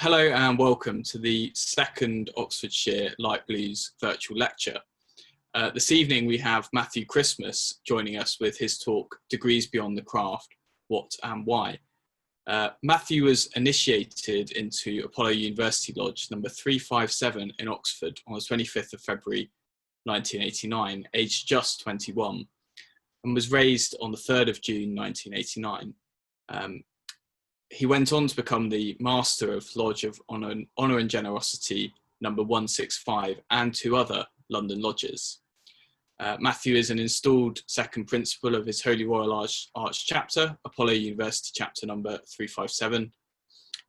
Hello and welcome to the second Oxfordshire Light Blues virtual lecture. This evening we have Matthew Christmas joining us with his talk, Degrees Beyond the Craft, What and Why. Matthew was initiated into Apollo University Lodge number 357 in Oxford on the 25th of February 1989, aged just 21, and was raised on the 3rd of June 1989. He went on to become the Master of Lodge of Honour and Generosity number 165 and 2 other London lodges. Matthew is an installed second principal of His Holy Royal Arch chapter, Apollo University chapter number 357,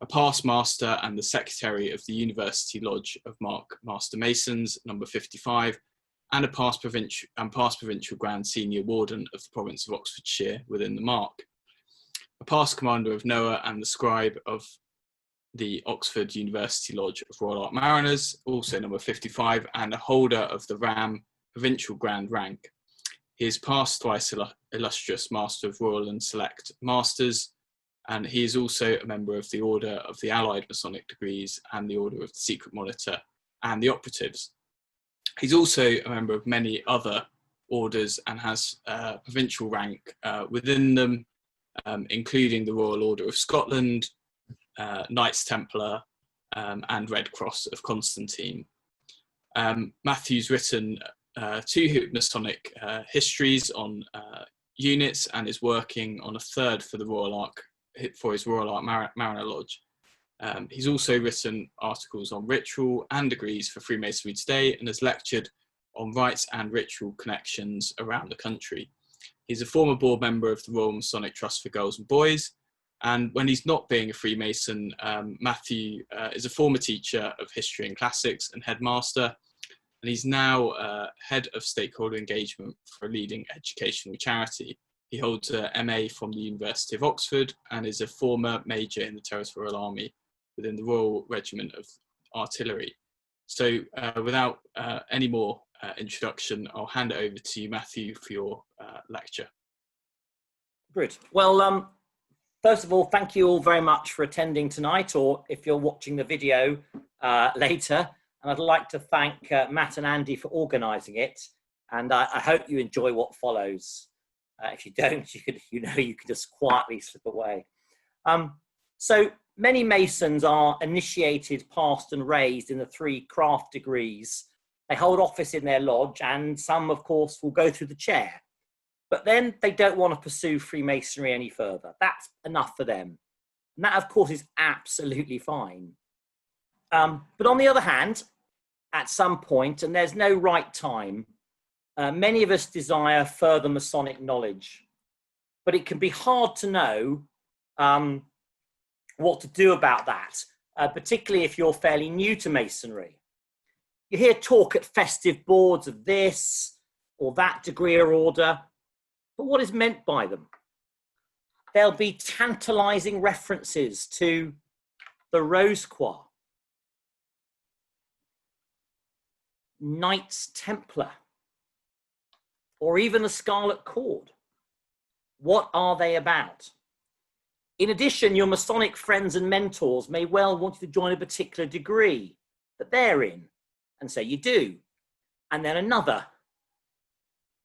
a past master and the secretary of the University Lodge of Master Masons number 55, and a past provincial Grand Senior Warden of the province of Oxfordshire within the Mark, a past commander of Noah and the scribe of the Oxford University Lodge of Royal Ark Mariners, also number 55, and a holder of the RAM Provincial Grand Rank. He is past twice illustrious Master of Royal and Select Masters, and he is also a member of the Order of the Allied Masonic Degrees and the Order of the Secret Monitor and the Operatives. He's also a member of many other orders and has provincial rank within them, including the Royal Order of Scotland, Knights Templar, and Red Cross of Constantine. Matthew's written 2 Masonic histories on units and is working on a 3rd for his Royal Ark Mariner Lodge. He's also written articles on ritual and degrees for Freemasonry Today and has lectured on rites and ritual connections around the country. He's a former board member of the Royal Masonic Trust for Girls and Boys, and when he's not being a Freemason, Matthew is a former teacher of history and classics and headmaster, and he's now head of stakeholder engagement for a leading educational charity. He holds a MA from the University of Oxford and is a former major in the Territorial Army within the Royal Regiment of Artillery. So without any more introduction, I'll hand it over to you, Matthew, for your lecture. Good. Well, first of all, thank you all very much for attending tonight, or if you're watching the video later. And I'd like to thank Matt and Andy for organising it. And I hope you enjoy what follows. If you don't, you can just quietly slip away. So many Masons are initiated, passed and raised in the 3 craft degrees. They hold office in their lodge, and some, of course, will go through the chair. But then they don't want to pursue Freemasonry any further. That's enough for them. And that, of course, is absolutely fine. But on the other hand, at some point, and there's no right time, many of us desire further Masonic knowledge. But it can be hard to know what to do about that, particularly if you're fairly new to Masonry. You hear talk at festive boards of this or that degree or order, but what is meant by them? There'll be tantalizing references to the Rose Croix, Knights Templar, or even the Scarlet Cord. What are they about? In addition, your Masonic friends and mentors may well want you to join a particular degree that they're in, and so you do, and then another.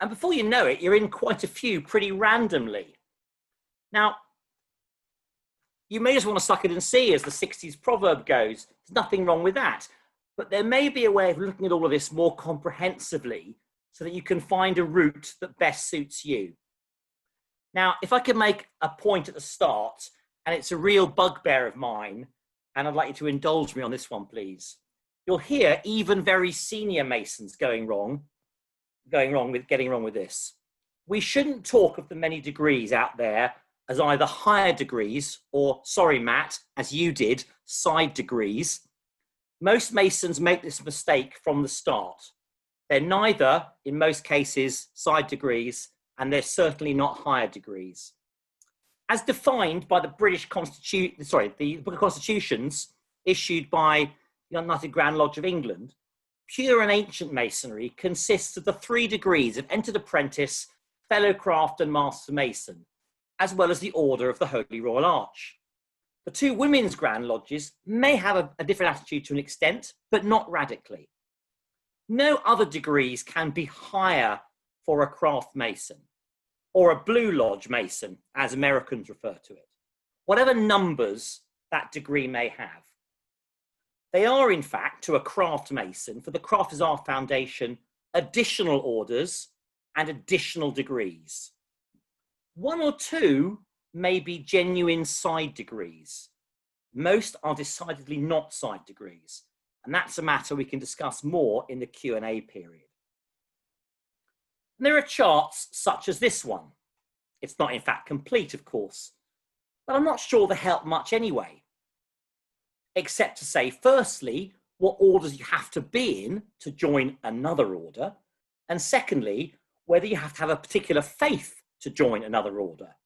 And before you know it, you're in quite a few pretty randomly. Now, you may just want to suck it and see, as the 60s proverb goes. There's nothing wrong with that. But there may be a way of looking at all of this more comprehensively so that you can find a route that best suits you. Now, if I could make a point at the start, and it's a real bugbear of mine, and I'd like you to indulge me on this one, please. You'll hear even very senior Masons getting wrong with this. We shouldn't talk of the many degrees out there as either higher degrees or, sorry, Matt, as you did, side degrees. Most Masons make this mistake from the start. They're neither, in most cases, side degrees, and they're certainly not higher degrees. As defined by the British Constitution, the Book of Constitutions issued by the United Grand Lodge of England, pure and ancient Masonry consists of the 3 degrees of entered apprentice, fellow craft and master mason, as well as the Order of the Holy Royal Arch. The two women's Grand Lodges may have a different attitude to an extent, but not radically. No other degrees can be higher for a craft mason, or a Blue Lodge mason, as Americans refer to it, whatever numbers that degree may have. They are, in fact, to a craft mason, for the craft is our foundation, additional orders and additional degrees. One or two may be genuine side degrees. Most are decidedly not side degrees, and that's a matter we can discuss more in the Q&A period. And there are charts such as this one. It's not in fact complete, of course, but I'm not sure they help much anyway, except to say, firstly, what orders you have to be in to join another order, and secondly, whether you have to have a particular faith to join another order.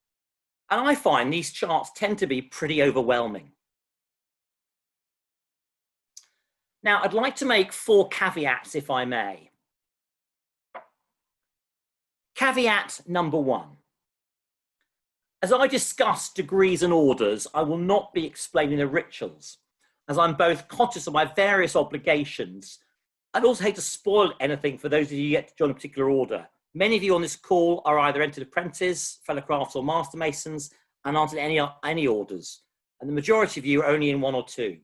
And I find these charts tend to be pretty overwhelming. Now, I'd like to make 4 caveats, if I may. Caveat number 1. As I discuss degrees and orders, I will not be explaining the rituals, as I'm both conscious of my various obligations and also hate to spoil anything for those of you yet to join a particular order. Many of you on this call are either entered apprentice, fellow crafts or master masons and aren't in any orders, and the majority of you are only in 1 or 2.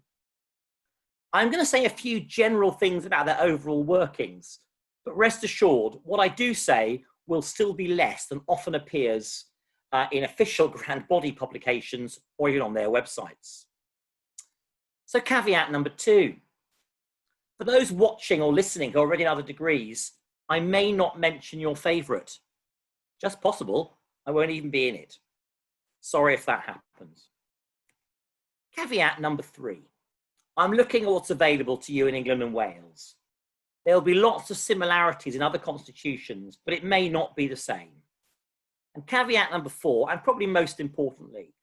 I'm going to say a few general things about their overall workings, but rest assured, what I do say will still be less than often appears in official Grand Body publications or even on their websites. So caveat number 2. For those watching or listening who are already in other degrees, I may not mention your favourite. Just possible, I won't even be in it. Sorry if that happens. Caveat number 3. I'm looking at what's available to you in England and Wales. There'll be lots of similarities in other constitutions, but it may not be the same. And caveat number 4, and probably most importantly,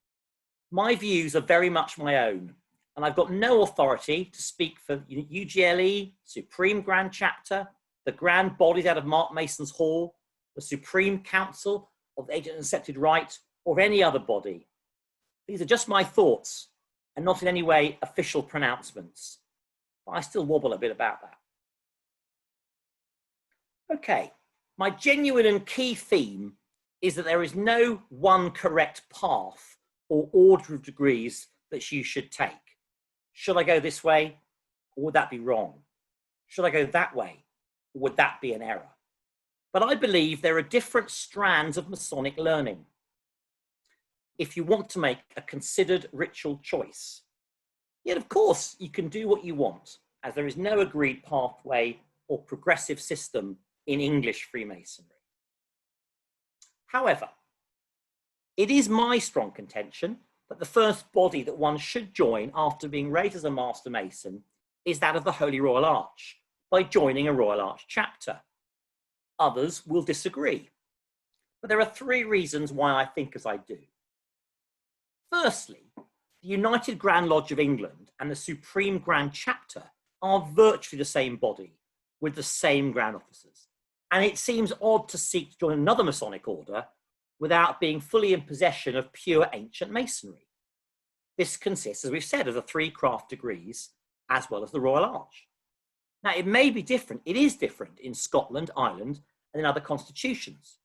my views are very much my own, and I've got no authority to speak for UGLE, Supreme Grand Chapter, the Grand Bodies out of Mark Mason's Hall, the Supreme Council of the Ancient and Accepted Rite, or any other body. These are just my thoughts, and not in any way official pronouncements. But I still wobble a bit about that. Okay, my genuine and key theme is that there is no one correct path or order of degrees that you should take. Should I go this way, or would that be wrong? Should I go that way, or would that be an error? But I believe there are different strands of Masonic learning. If you want to make a considered ritual choice, yet of course you can do what you want, as there is no agreed pathway or progressive system in English Freemasonry. However, it is my strong contention that the first body that one should join after being raised as a Master Mason is that of the Holy Royal Arch, by joining a Royal Arch chapter. Others will disagree, but there are 3 reasons why I think as I do. Firstly, the United Grand Lodge of England and the Supreme Grand Chapter are virtually the same body with the same Grand Officers. And it seems odd to seek to join another Masonic order without being fully in possession of pure ancient Masonry. This consists, as we've said, of the 3 craft degrees as well as the Royal Arch. Now, it may be different, it is different in Scotland, Ireland, and in other constitutions.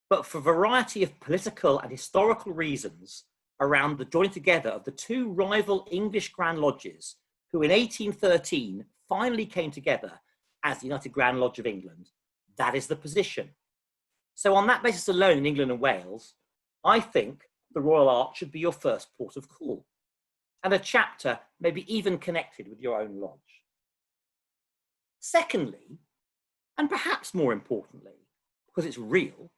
But for a variety of political and historical reasons around the joining together of the 2 rival English Grand Lodges, who in 1813 finally came together as the United Grand Lodge of England, that is the position. So on that basis alone in England and Wales, I think the Royal Arch should be your first port of call, and a chapter may be even connected with your own lodge. Secondly, and perhaps more importantly, because it's real,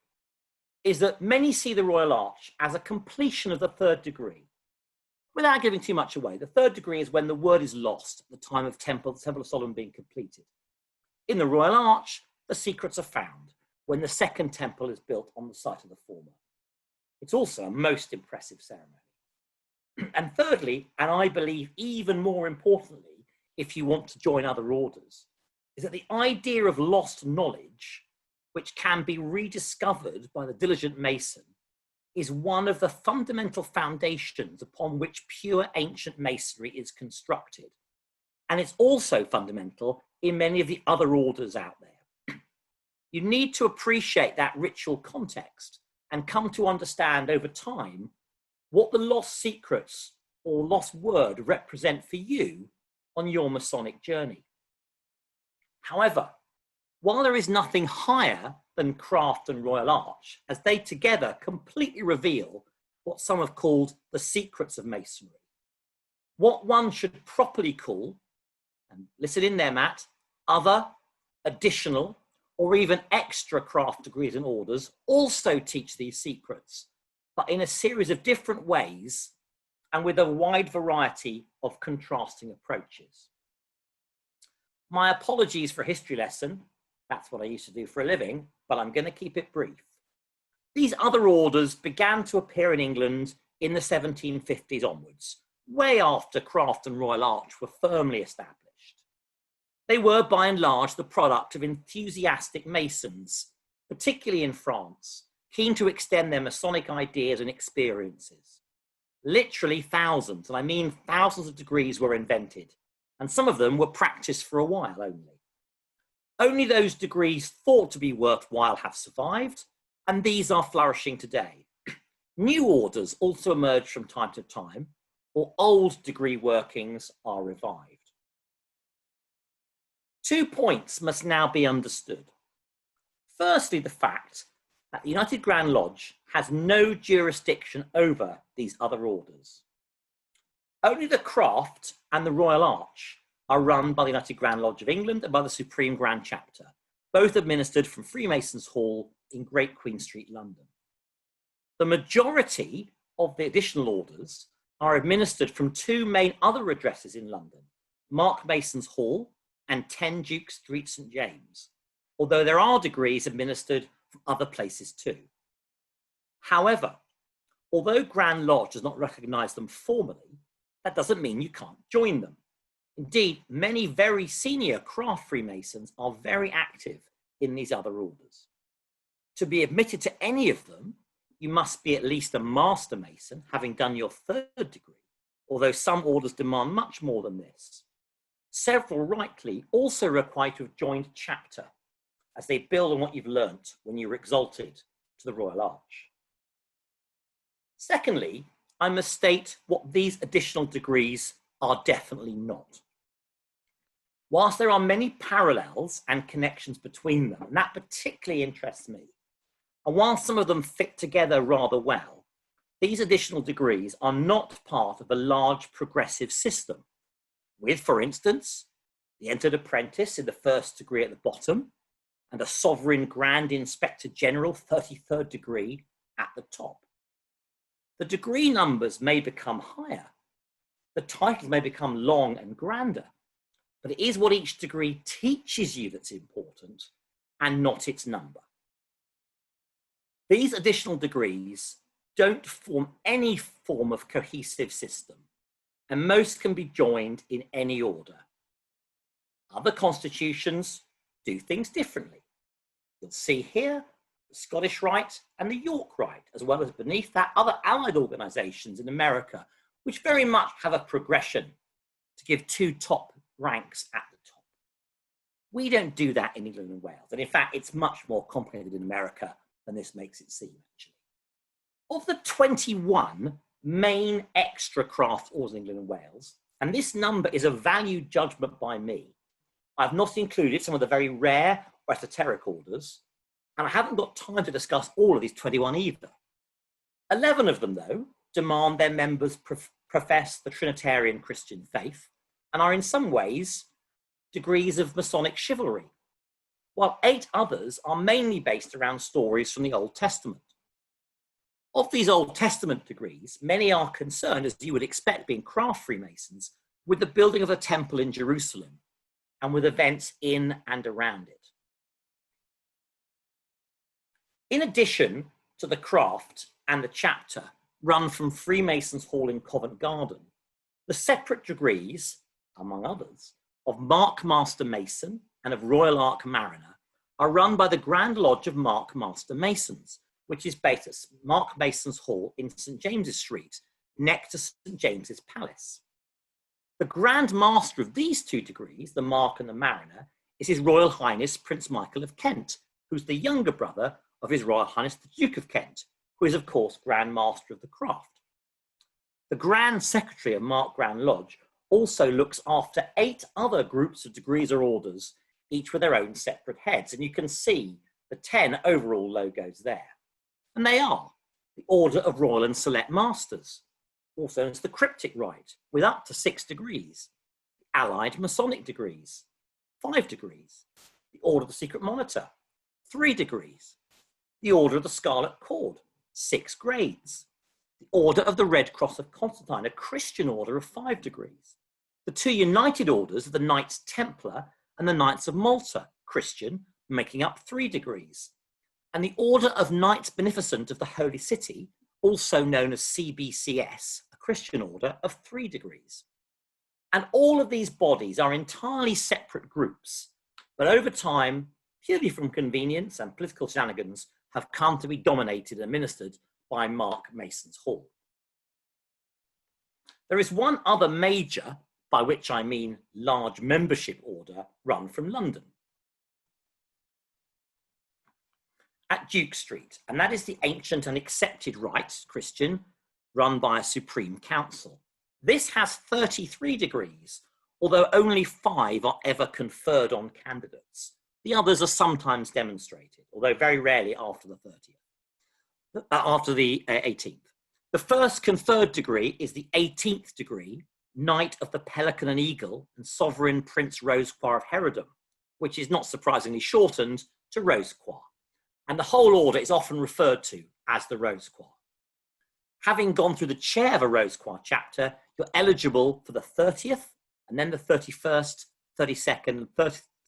is that many see the Royal Arch as a completion of the 3rd degree. Without giving too much away, the 3rd degree is when the word is lost at the time of the Temple of Solomon being completed. In the Royal Arch, the secrets are found when the 2nd temple is built on the site of the former. It's also a most impressive ceremony. And thirdly, and I believe even more importantly, if you want to join other orders, is that the idea of lost knowledge, which can be rediscovered by the diligent Mason, is one of the fundamental foundations upon which pure ancient masonry is constructed. And it's also fundamental in many of the other orders out there. You need to appreciate that ritual context and come to understand over time what the lost secrets or lost word represent for you on your Masonic journey. However, while there is nothing higher than Craft and Royal Arch, as they together completely reveal what some have called the secrets of Masonry, what one should properly call, and listen in there, Matt, other, additional, or even extra craft degrees and orders also teach these secrets, but in a series of different ways and with a wide variety of contrasting approaches. My apologies for a history lesson. That's what I used to do for a living, but I'm going to keep it brief. These other orders began to appear in England in the 1750s onwards, way after Craft and Royal Arch were firmly established. They were, by and large, the product of enthusiastic Masons, particularly in France, keen to extend their Masonic ideas and experiences. Literally thousands, and I mean thousands of degrees were invented, and some of them were practiced for a while only. Only those degrees thought to be worthwhile have survived, and these are flourishing today. New orders also emerge from time to time, or old degree workings are revived. 2 points must now be understood. Firstly, the fact that the United Grand Lodge has no jurisdiction over these other orders. Only the Craft and the Royal Arch are run by the United Grand Lodge of England and by the Supreme Grand Chapter, both administered from Freemasons Hall in Great Queen Street, London. The majority of the additional orders are administered from 2 main other addresses in London, Mark Mason's Hall and 10 Duke Street, St. James, although there are degrees administered from other places too. However, although Grand Lodge does not recognise them formally, that doesn't mean you can't join them. Indeed, many very senior craft Freemasons are very active in these other orders. To be admitted to any of them, you must be at least a Master Mason, having done your 3rd degree, although some orders demand much more than this. Several rightly also require to have joined chapter, as they build on what you've learnt when you were exalted to the Royal Arch. Secondly, I must state what these additional degrees are definitely not. Whilst there are many parallels and connections between them, and that particularly interests me, and while some of them fit together rather well, these additional degrees are not part of a large progressive system, with, for instance, the entered apprentice in the 1st degree at the bottom, and a Sovereign Grand Inspector General 33rd degree at the top. The degree numbers may become higher, the titles may become long and grander, but it is what each degree teaches you that's important, and not its number. These additional degrees don't form any form of cohesive system, and most can be joined in any order. Other constitutions do things differently. You'll see here the Scottish Rite and the York Rite, as well as beneath that other allied organisations in America, which very much have a progression to give 2 top ranks at the top. We don't do that in England and Wales, and in fact it's much more complicated in America than this makes it seem, actually. Of the 21 main extra craft orders in England and Wales, and this number is a value judgment by me, I've not included some of the very rare or esoteric orders, and I haven't got time to discuss all of these 21 either. 11 of them, though, demand their members profess the Trinitarian Christian faith and are in some ways degrees of Masonic chivalry, while 8 others are mainly based around stories from the Old Testament. Of these Old Testament degrees, many are concerned, as you would expect being craft Freemasons, with the building of a temple in Jerusalem and with events in and around it. In addition to the craft and the chapter run from Freemasons Hall in Covent Garden, the separate degrees, among others, of Mark Master Mason and of Royal Arch Mariner are run by the Grand Lodge of Mark Master Masons, which is based at Mark Mason's Hall in St James's Street, next to St James's Palace. The Grand Master of these two degrees, the Mark and the Mariner, is His Royal Highness Prince Michael of Kent, who's the younger brother of His Royal Highness the Duke of Kent, who is of course Grand Master of the craft. The Grand Secretary of Mark Grand Lodge also looks after 8 other groups of degrees or orders, each with their own separate heads, and you can see the 10 overall logos there. And they are the Order of Royal and Select Masters, also known as the Cryptic Rite, with up to 6 degrees, the Allied Masonic degrees, 5 degrees, the Order of the Secret Monitor, 3 degrees, the Order of the Scarlet Cord, 6 grades, the Order of the Red Cross of Constantine, a Christian order of 5 degrees, the 2 united orders of the Knights Templar and the Knights of Malta, Christian, making up 3 degrees, and the Order of Knights Beneficent of the Holy City, also known as CBCS, a Christian order of 3 degrees. And all of these bodies are entirely separate groups, but over time, purely from convenience and political shenanigans, have come to be dominated and administered by Mark Mason's Hall. There is one other major, by which I mean large membership order, run from London, at Duke Street, and that is the Ancient and Accepted Rites Christian, run by a Supreme Council. This has 33 degrees, although only 5 are ever conferred on candidates. The others are sometimes demonstrated, although very rarely after the 30th, after the 18th. The first conferred degree is the 18th degree, Knight of the Pelican and Eagle and Sovereign Prince Rose-Croix of Herodom, which is not surprisingly shortened to Rose-Croix. And the whole order is often referred to as the Rose-Croix. Having gone through the chair of a Rose-Croix chapter, you're eligible for the 30th and then the 31st, 32nd and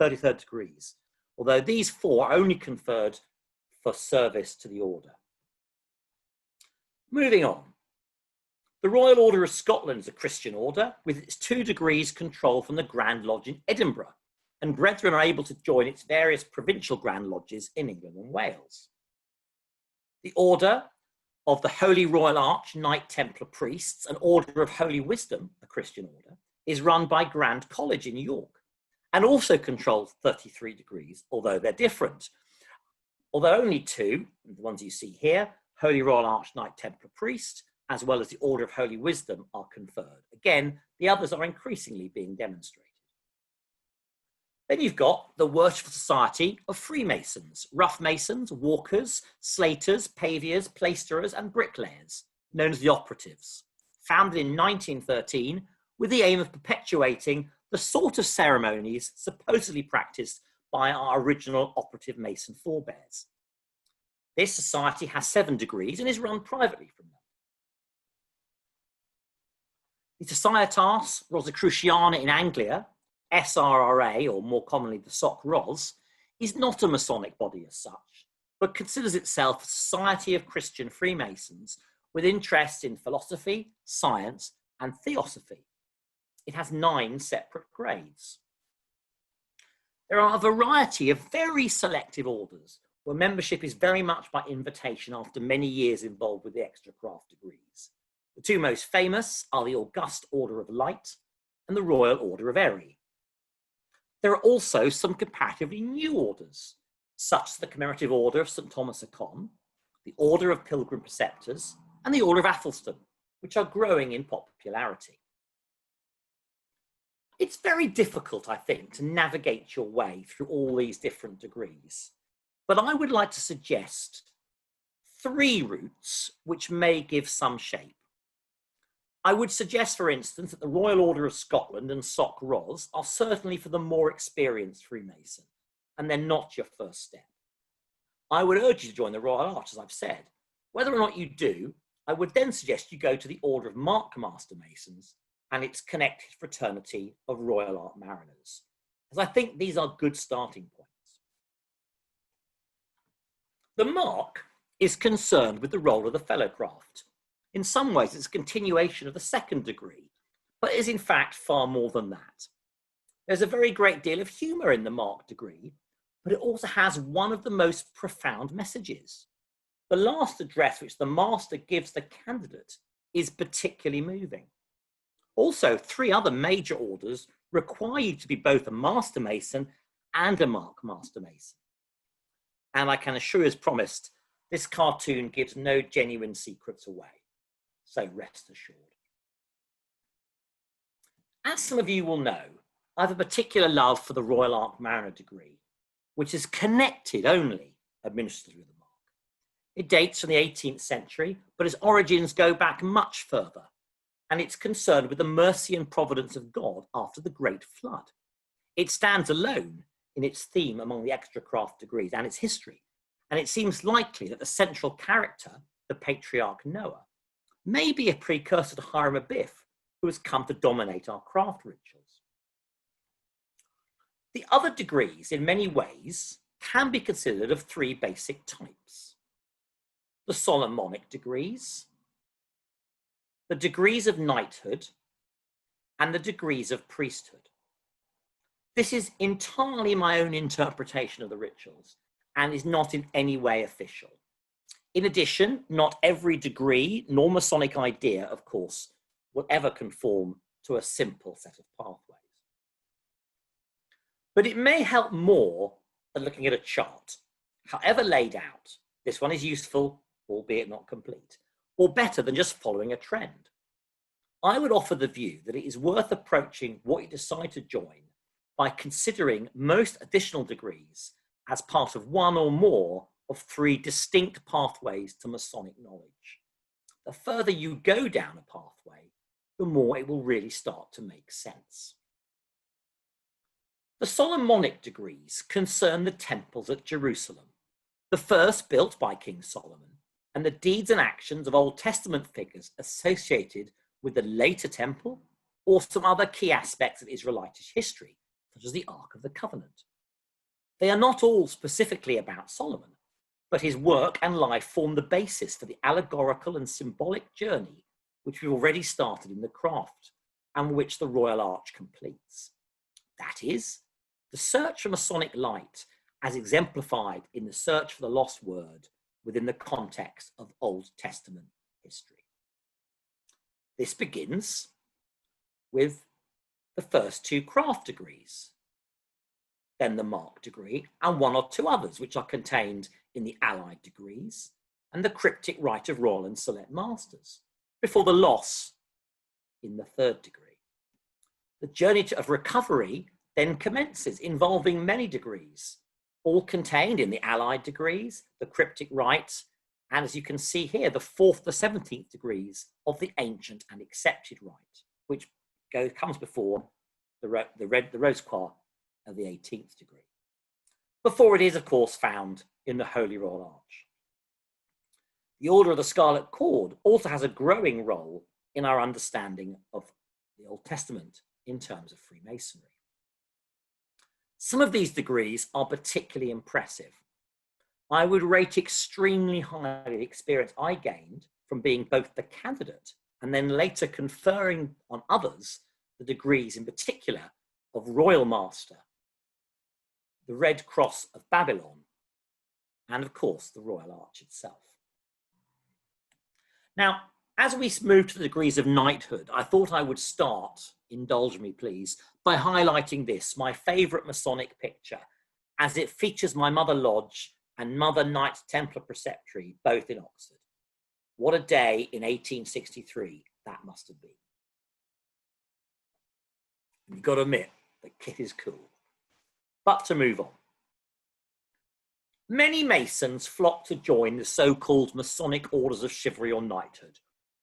33rd degrees, although these 4 are only conferred for service to the order. Moving on. The Royal Order of Scotland is a Christian order with its 2 degrees controlled from the Grand Lodge in Edinburgh, and brethren are able to join its various provincial Grand Lodges in England and Wales. The Order of the Holy Royal Arch Knight Templar Priests, an Order of Holy Wisdom, a Christian order, is run by Grand College in York and also controls 33 degrees, although they're different. Although only 2, the ones you see here, Holy Royal Arch Knight Templar Priest, as well as the Order of Holy Wisdom, are conferred. Again, the others are increasingly being demonstrated. Then you've got the Worshipful Society of Freemasons, rough masons, walkers, slaters, paviors, plaisterers, and bricklayers, known as the Operatives, founded in 1913 with the aim of perpetuating the sort of ceremonies supposedly practiced by our original operative Mason forebears. This society has 7 degrees and is run privately from them. The Societas Rosicruciana in Anglia, SRRA, or more commonly the SOC Ros, is not a Masonic body as such, but considers itself a society of Christian Freemasons with interests in philosophy, science, and theosophy. It has 9 separate grades. There are a variety of very selective orders where membership is very much by invitation after many years involved with the extra craft degrees. The 2 most famous are the August Order of Light and the Royal Order of Erie. There are also some comparatively new orders, such as the Commemorative Order of St. Thomas à Con, the Order of Pilgrim Preceptors, and the Order of Athelstan, which are growing in popularity. It's very difficult, I think, to navigate your way through all these different degrees, but I would like to suggest 3 routes which may give some shape. I would suggest, for instance, that the Royal Order of Scotland and SOC Ros are certainly for the more experienced Freemason, and they're not your first step. I would urge you to join the Royal Arch, as I've said. Whether or not you do, I would then suggest you go to the Order of Mark Master Masons and its connected fraternity of Royal Arch Mariners, as I think these are good starting points. The Mark is concerned with the role of the fellowcraft. In some ways, it's a continuation of the 2nd degree, but is in fact far more than that. There's a very great deal of humour in the Mark degree, but it also has one of the most profound messages. The last address which the master gives the candidate is particularly moving. Also, 3 other major orders require you to be both a master mason and a mark master mason. And I can assure you, as promised, this cartoon gives no genuine secrets away, so rest assured. As some of you will know, I have a particular love for the Royal Ark Mariner degree, which is connected only administratively with the mark. It dates from the 18th century, but its origins go back much further, and it's concerned with the mercy and providence of God after the Great Flood. It stands alone in its theme among the extra craft degrees and its history, and it seems likely that the central character, the patriarch Noah, may be a precursor to Hiram Abiff, who has come to dominate our craft rituals. The other degrees, in many ways, can be considered of 3 basic types: the Solomonic degrees, the degrees of knighthood, and the degrees of priesthood. This is entirely my own interpretation of the rituals and is not in any way official. In addition, not every degree nor Masonic idea, of course, will ever conform to a simple set of pathways. But it may help more than looking at a chart. However laid out, this one is useful, albeit not complete, or better than just following a trend. I would offer the view that it is worth approaching what you decide to join by considering most additional degrees as part of one or more of 3 distinct pathways to Masonic knowledge. The further you go down a pathway, the more it will really start to make sense. The Solomonic degrees concern the temples at Jerusalem, the first built by King Solomon, and the deeds and actions of Old Testament figures associated with the later temple or some other key aspects of Israelitish history, such as the Ark of the Covenant. They are not all specifically about Solomon, but his work and life form the basis for the allegorical and symbolic journey which we've already started in the craft and which the Royal Arch completes. That is, the search for Masonic light as exemplified in the search for the lost word within the context of Old Testament history. This begins with the first 2 craft degrees, then the mark degree, and 1 or 2 others, which are contained in the allied degrees, and the cryptic rite of royal and select masters, before the loss in the 3rd degree. The journey of recovery then commences, involving many degrees, all contained in the allied degrees, the cryptic rite, and as you can see here, the 4th to 17th degrees of the ancient and accepted rite, which comes before the rose quartz of the 18th degree, before it is, of course, found in the Holy Royal Arch. The Order of the Scarlet Cord also has a growing role in our understanding of the Old Testament in terms of Freemasonry. Some of these degrees are particularly impressive. I would rate extremely highly the experience I gained from being both the candidate and then later conferring on others the degrees, in particular, of Royal Master, the Red Cross of Babylon, and of course, the Royal Arch itself. Now, as we move to the degrees of knighthood, I thought I would start, indulge me please, by highlighting this, my favourite Masonic picture, as it features my Mother Lodge and Mother Knight Templar Preceptory, both in Oxford. What a day in 1863 that must have been. You've got to admit, the kit is cool. But to move on. Many Masons flock to join the so-called Masonic orders of chivalry or knighthood.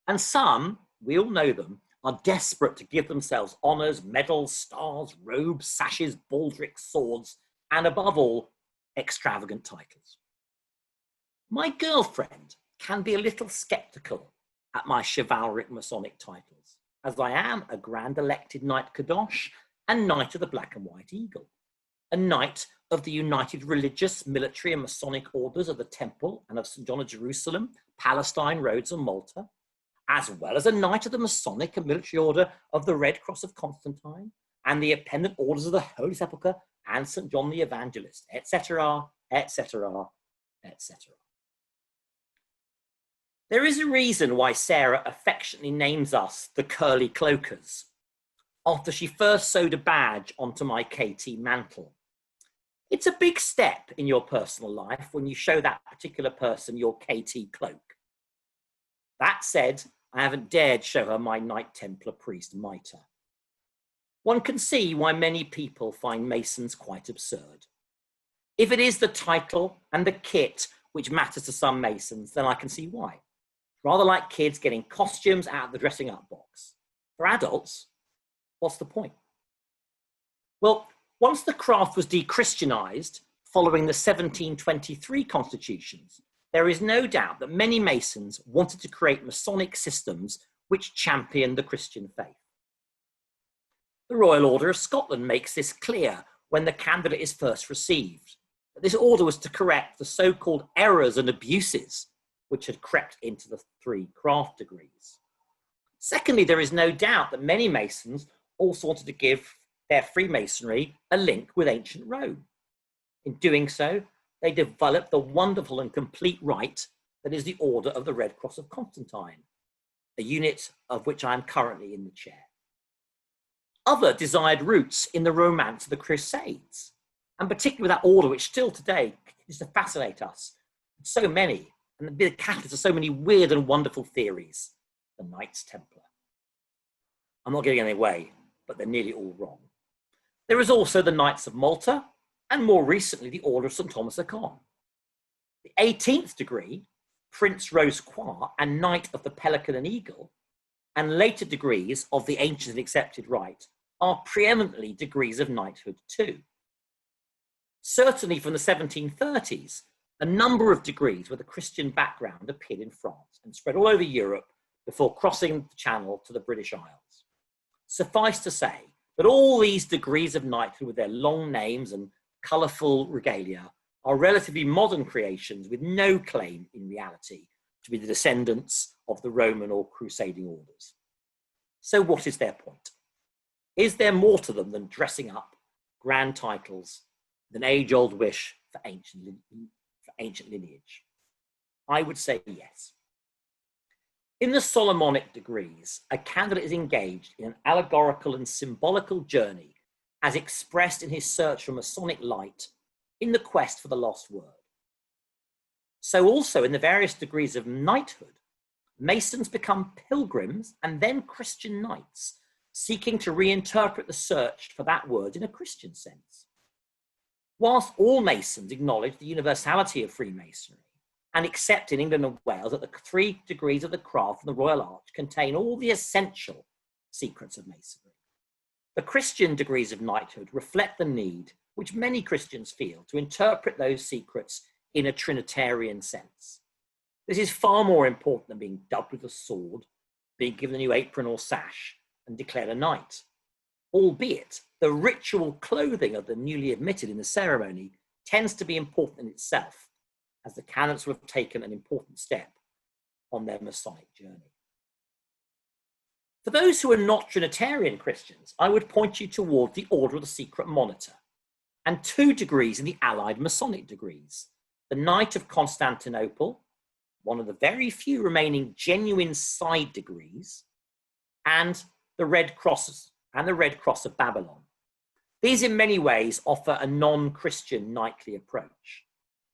And some, we all know them, are desperate to give themselves honours, medals, stars, robes, sashes, baldricks, swords, and above all, extravagant titles. My girlfriend can be a little sceptical at my chivalric Masonic titles, as I am a Grand Elected Knight Kadosh and Knight of the Black and White Eagle, a Knight of the United Religious, Military and Masonic Orders of the Temple and of St. John of Jerusalem, Palestine, Rhodes and Malta, as well as a Knight of the Masonic and Military Order of the Red Cross of Constantine and the Appendant Orders of the Holy Sepulchre and St. John the Evangelist, etc., etc., etc. There is a reason why Sarah affectionately names us the Curly Cloakers, after she first sewed a badge onto my KT mantle. It's a big step in your personal life when you show that particular person your KT cloak. That said, I haven't dared show her my Knight Templar priest mitre. One can see why many people find Masons quite absurd. If it is the title and the kit which matters to some Masons, then I can see why. Rather like kids getting costumes out of the dressing up box. For adults, what's the point? Well, once the craft was de-Christianized following the 1723 constitutions, there is no doubt that many Masons wanted to create Masonic systems which championed the Christian faith. The Royal Order of Scotland makes this clear when the candidate is first received. This order was to correct the so-called errors and abuses which had crept into the 3 craft degrees. Secondly, there is no doubt that many Masons also wanted to give their Freemasonry a link with ancient Rome. In doing so, they developed the wonderful and complete rite that is the Order of the Red Cross of Constantine, a unit of which I am currently in the chair. Other desired roots in the romance of the Crusades, and particularly that order which still today continues to fascinate us. So many, and be the catalyst of so many weird and wonderful theories, the Knights Templar. I'm not giving any away, but they're nearly all wrong. There is also the Knights of Malta, and more recently, the Order of St. Thomas Aquin. The 18th degree, Prince Rose Croix and Knight of the Pelican and Eagle, and later degrees of the ancient and accepted rite, are preeminently degrees of knighthood too. Certainly from the 1730s, a number of degrees with a Christian background appeared in France and spread all over Europe before crossing the Channel to the British Isles. Suffice to say that all these degrees of knighthood with their long names and colourful regalia are relatively modern creations with no claim in reality to be the descendants of the Roman or crusading orders. So what is their point? Is there more to them than dressing up, grand titles, an age-old wish for ancient lineage? I would say yes. In the Solomonic degrees, a candidate is engaged in an allegorical and symbolical journey as expressed in his search for Masonic light in the quest for the lost word. So also in the various degrees of knighthood, Masons become pilgrims and then Christian knights, seeking to reinterpret the search for that word in a Christian sense. Whilst all Masons acknowledge the universality of Freemasonry and accept in England and Wales that the 3 degrees of the craft and the Royal Arch contain all the essential secrets of Masonry, the Christian degrees of knighthood reflect the need which many Christians feel to interpret those secrets in a Trinitarian sense. This is far more important than being dubbed with a sword, being given a new apron or sash, and declared a knight. Albeit, the ritual clothing of the newly admitted in the ceremony tends to be important in itself, as the candidates will have taken an important step on their Masonic journey. For those who are not Trinitarian Christians, I would point you toward the Order of the Secret Monitor and 2 degrees in the allied Masonic degrees, the Knight of Constantinople, one of the very few remaining genuine side degrees, and the Red Cross and the Red Cross of Babylon. These in many ways offer a non-Christian knightly approach.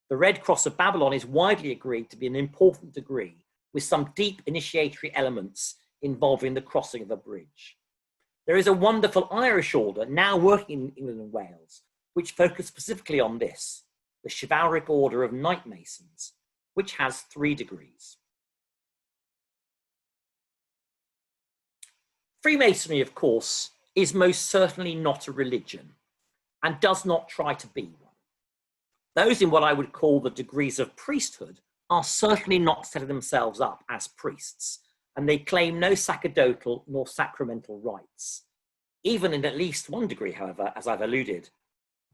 The Red Cross of Babylon is widely agreed to be an important degree with some deep initiatory elements involving the crossing of a bridge. There is a wonderful Irish order now working in England and Wales, which focus specifically on this, the Chivalric Order of Knight Masons, which has 3 degrees. Freemasonry, of course, is most certainly not a religion and does not try to be one. Those in what I would call the degrees of priesthood are certainly not setting themselves up as priests, and they claim no sacerdotal nor sacramental rights. Even in at least one degree, however, as I've alluded,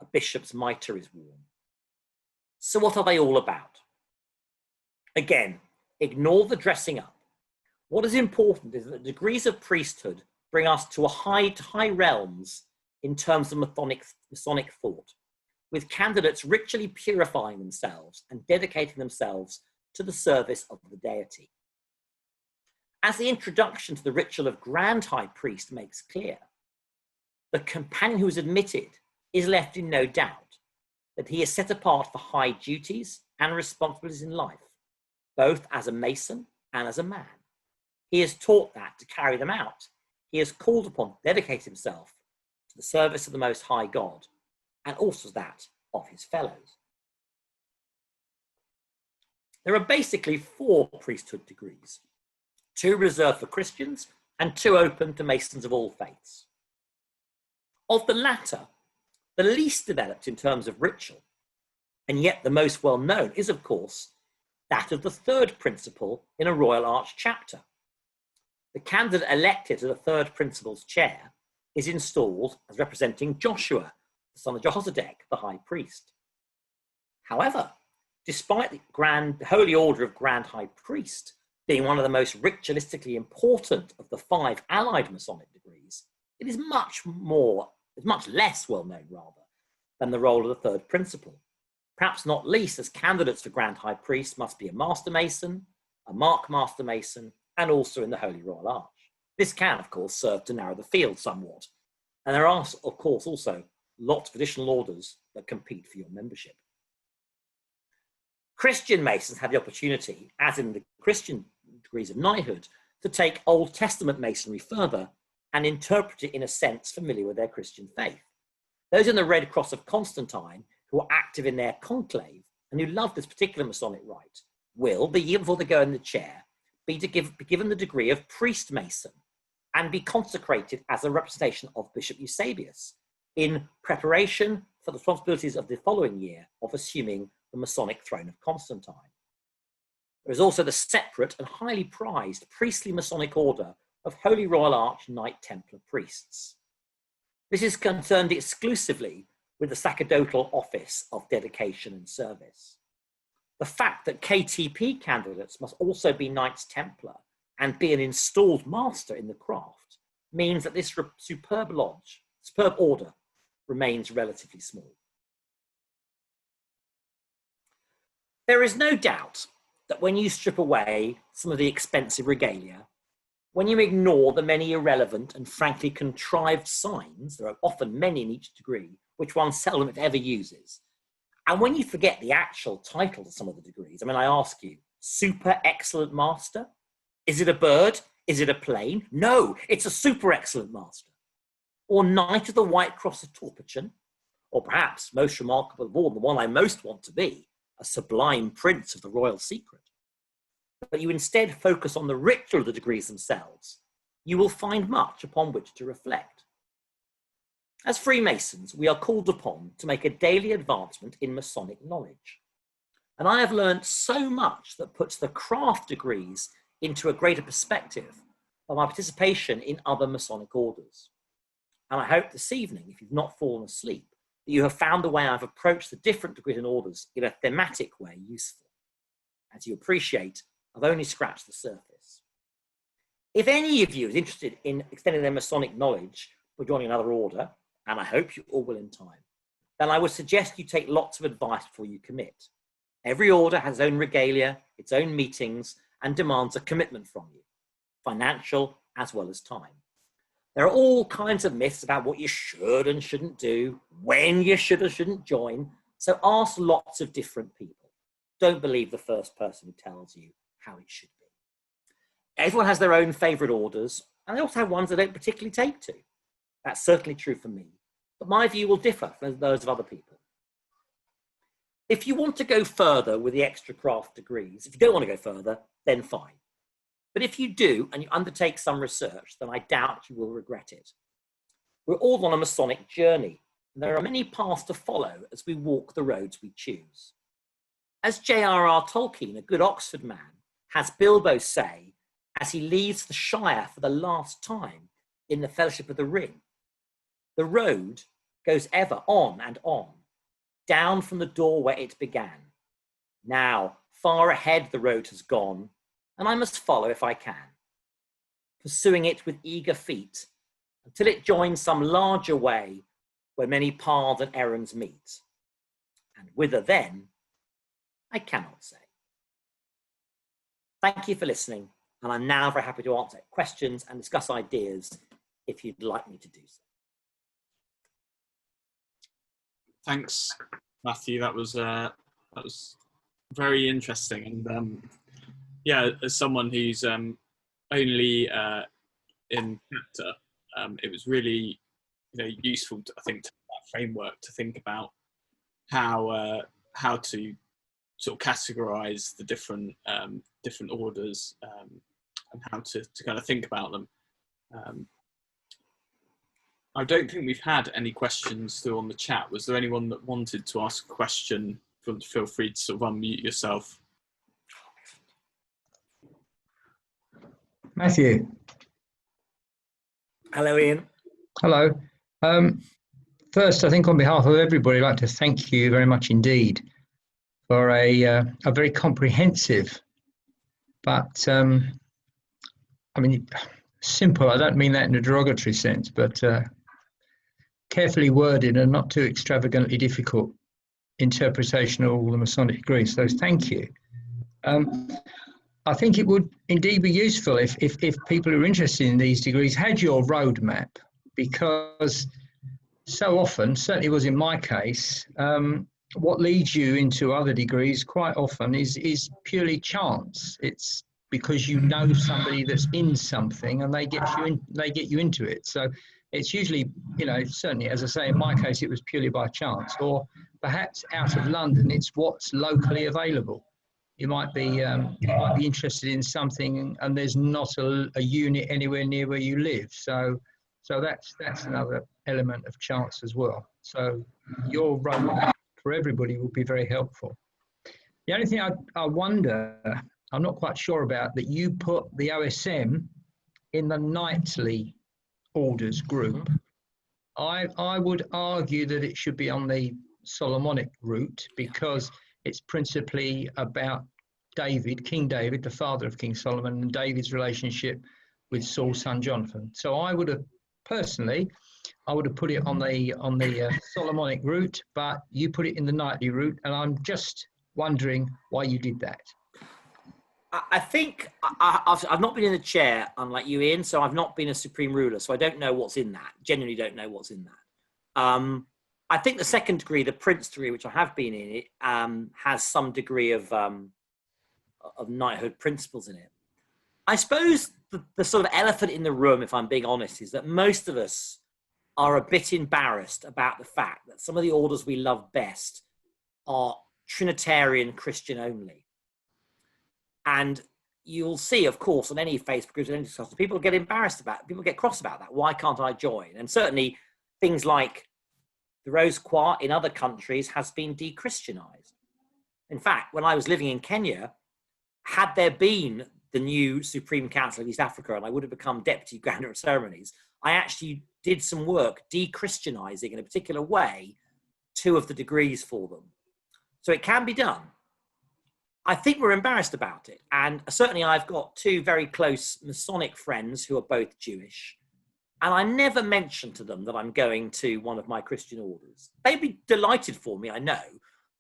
a bishop's mitre is worn. So what are they all about? Again, ignore the dressing up. What is important is that the degrees of priesthood bring us to a high realms in terms of Masonic thought, with candidates ritually purifying themselves and dedicating themselves to the service of the deity. As the introduction to the ritual of Grand High Priest makes clear, the companion who is admitted is left in no doubt that he is set apart for high duties and responsibilities in life, both as a Mason and as a man. He is taught that to carry them out, he is called upon to dedicate himself to the service of the Most High God and also that of his fellows. There are basically 4 priesthood degrees, 2 reserved for Christians and 2 open to Masons of all faiths. Of the latter, the least developed in terms of ritual, and yet the most well known, is of course that of the 3rd principle in a Royal Arch chapter. The candidate elected to the 3rd principle's chair is installed as representing Joshua, the son of Jehozadak, the high priest. However, despite the Holy Order of Grand High Priest being one of the most ritualistically important of the 5 allied Masonic degrees, it is much less well known rather than the role of the 3rd principle. Perhaps not least as candidates for Grand High Priest must be a Master Mason, a Mark Master Mason, and also in the Holy Royal Arch. This can, of course, serve to narrow the field somewhat. And there are, of course, also lots of additional orders that compete for your membership. Christian Masons have the opportunity, as in the Christian degrees of knighthood, to take Old Testament Masonry further and interpret it in a sense familiar with their Christian faith. Those in the Red Cross of Constantine who are active in their conclave and who love this particular Masonic rite will, the year before they go in the chair, be given the degree of Priest Mason and be consecrated as a representation of Bishop Eusebius in preparation for the responsibilities of the following year of assuming the Masonic throne of Constantine. There is also the separate and highly prized priestly Masonic order of Holy Royal Arch Knight Templar priests. This is concerned exclusively with the sacerdotal office of dedication and service. The fact that KTP candidates must also be Knights Templar and be an installed master in the craft means that this superb order remains relatively small. There is no doubt that when you strip away some of the expensive regalia, when you ignore the many irrelevant and frankly contrived signs, there are often many in each degree, which one seldom if ever uses, and when you forget the actual title to some of the degrees, I mean, I ask you, Super Excellent Master? Is it a bird? Is it a plane? No, it's a Super Excellent Master. Or Knight of the White Cross of Torpichen? Or perhaps, most remarkable of all, the one I most want to be, a Sublime Prince of the Royal Secret. But you instead focus on the ritual of the degrees themselves, you will find much upon which to reflect. As Freemasons, we are called upon to make a daily advancement in Masonic knowledge. And I have learned so much that puts the craft degrees into a greater perspective of my participation in other Masonic orders. And I hope this evening, if you've not fallen asleep, that you have found the way I've approached the different degrees and orders in a thematic way useful. As you appreciate, I've only scratched the surface. If any of you is interested in extending their Masonic knowledge or joining another order, and I hope you all will in time, then I would suggest you take lots of advice before you commit. Every order has its own regalia, its own meetings, and demands a commitment from you, financial as well as time. There are all kinds of myths about what you should and shouldn't do, when you should or shouldn't join, so ask lots of different people. Don't believe the first person who tells you how it should be. Everyone has their own favourite orders, and they also have ones they don't particularly take to. That's certainly true for me, but my view will differ from those of other people. If you want to go further with the extra craft degrees, if you don't want to go further, then fine. But if you do, and you undertake some research, then I doubt you will regret it. We're all on a Masonic journey, and there are many paths to follow as we walk the roads we choose. As J.R.R. Tolkien, a good Oxford man, has Bilbo say, as he leaves the Shire for the last time in the Fellowship of the Ring, the road goes ever on and on, down from the door where it began. Now, far ahead the road has gone, and I must follow if I can, pursuing it with eager feet, until it joins some larger way where many paths and errands meet. And whither then, I cannot say. Thank you for listening, And I'm now very happy to answer questions and discuss ideas if you'd like me to do so. Thanks, Matthew. That was very interesting. And yeah, as someone who's only in chapter, it was really useful, I think, to have that framework to think about how to sort of categorize the different orders and how to kind of think about them. I don't think we've had any questions still on the chat. Was there anyone that wanted to ask a question? Feel free to sort of unmute yourself. Matthew. Hello, Ian. Hello. First, I think on behalf of everybody, I'd like to thank you very much indeed for a very comprehensive, but I mean, simple, I don't mean that in a derogatory sense, but carefully worded and not too extravagantly difficult interpretation of all the Masonic degrees. So thank you. I think it would indeed be useful if people who are interested in these degrees had your roadmap, because so often, certainly was in my case, what leads you into other degrees quite often is purely chance. It's because you know somebody that's in something and they get you into it. So it's usually, certainly, as I say, in my case, it was purely by chance, or perhaps out of London, it's what's locally available. You might be interested in something and there's not a unit anywhere near where you live. So that's another element of chance as well. So your roadmap for everybody will be very helpful. The only thing I wonder, I'm not quite sure about, that you put the OSM in the knightly orders group. I would argue that it should be on the Solomonic route, because it's principally about David, King David, the father of King Solomon, and David's relationship with Saul's son Jonathan. So I would have personally, I would have put it on the Solomonic route, but you put it in the knightly route, and I'm just wondering why you did that. I think I've not been in the chair, unlike you, Ian, so I've not been a supreme ruler, so I don't know what's in that. Genuinely don't know what's in that. I think the second degree, the Prince degree, which I have been in, it has some degree of knighthood principles in it. I suppose the sort of elephant in the room, if I'm being honest, is that most of us are a bit embarrassed about the fact that some of the orders we love best are Trinitarian Christian only. And you'll see, of course, on any Facebook groups and any discussions, people get embarrassed about it. People get cross about that. Why can't I join? And certainly things like the Rose Croix in other countries has been de-Christianized. In fact, when I was living in Kenya, had there been the new Supreme Council of East Africa and I would have become Deputy Grand of Ceremonies, I actually did some work de-Christianizing in a particular way 2 of the degrees for them. So it can be done. I think we're embarrassed about it. And certainly I've got 2 very close Masonic friends who are both Jewish. And I never mention to them that I'm going to one of my Christian orders. They'd be delighted for me, I know,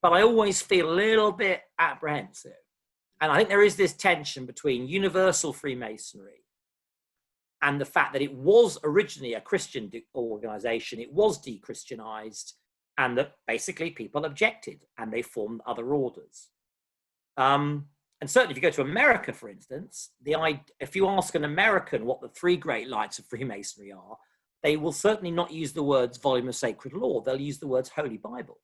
but I always feel a little bit apprehensive. And I think there is this tension between universal Freemasonry and the fact that it was originally a Christian organization, it was de-Christianized, and that basically people objected and they formed other orders. And certainly if you go to America, for instance, if you ask an American what the 3 great lights of Freemasonry are, they will certainly not use the words volume of sacred law. They'll use the words Holy Bible.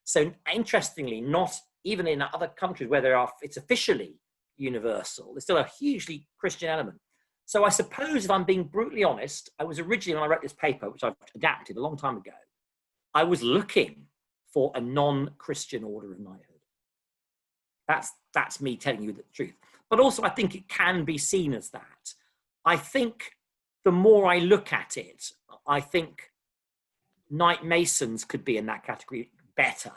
So interestingly, not even in other countries where it's officially universal, there's still a hugely Christian element. So I suppose, if I'm being brutally honest, I was originally, when I wrote this paper, which I've adapted a long time ago, I was looking for a non-Christian order of knighthood. That's me telling you the truth. But also I think it can be seen as that. I think the more I look at it, I think Knight Masons could be in that category better.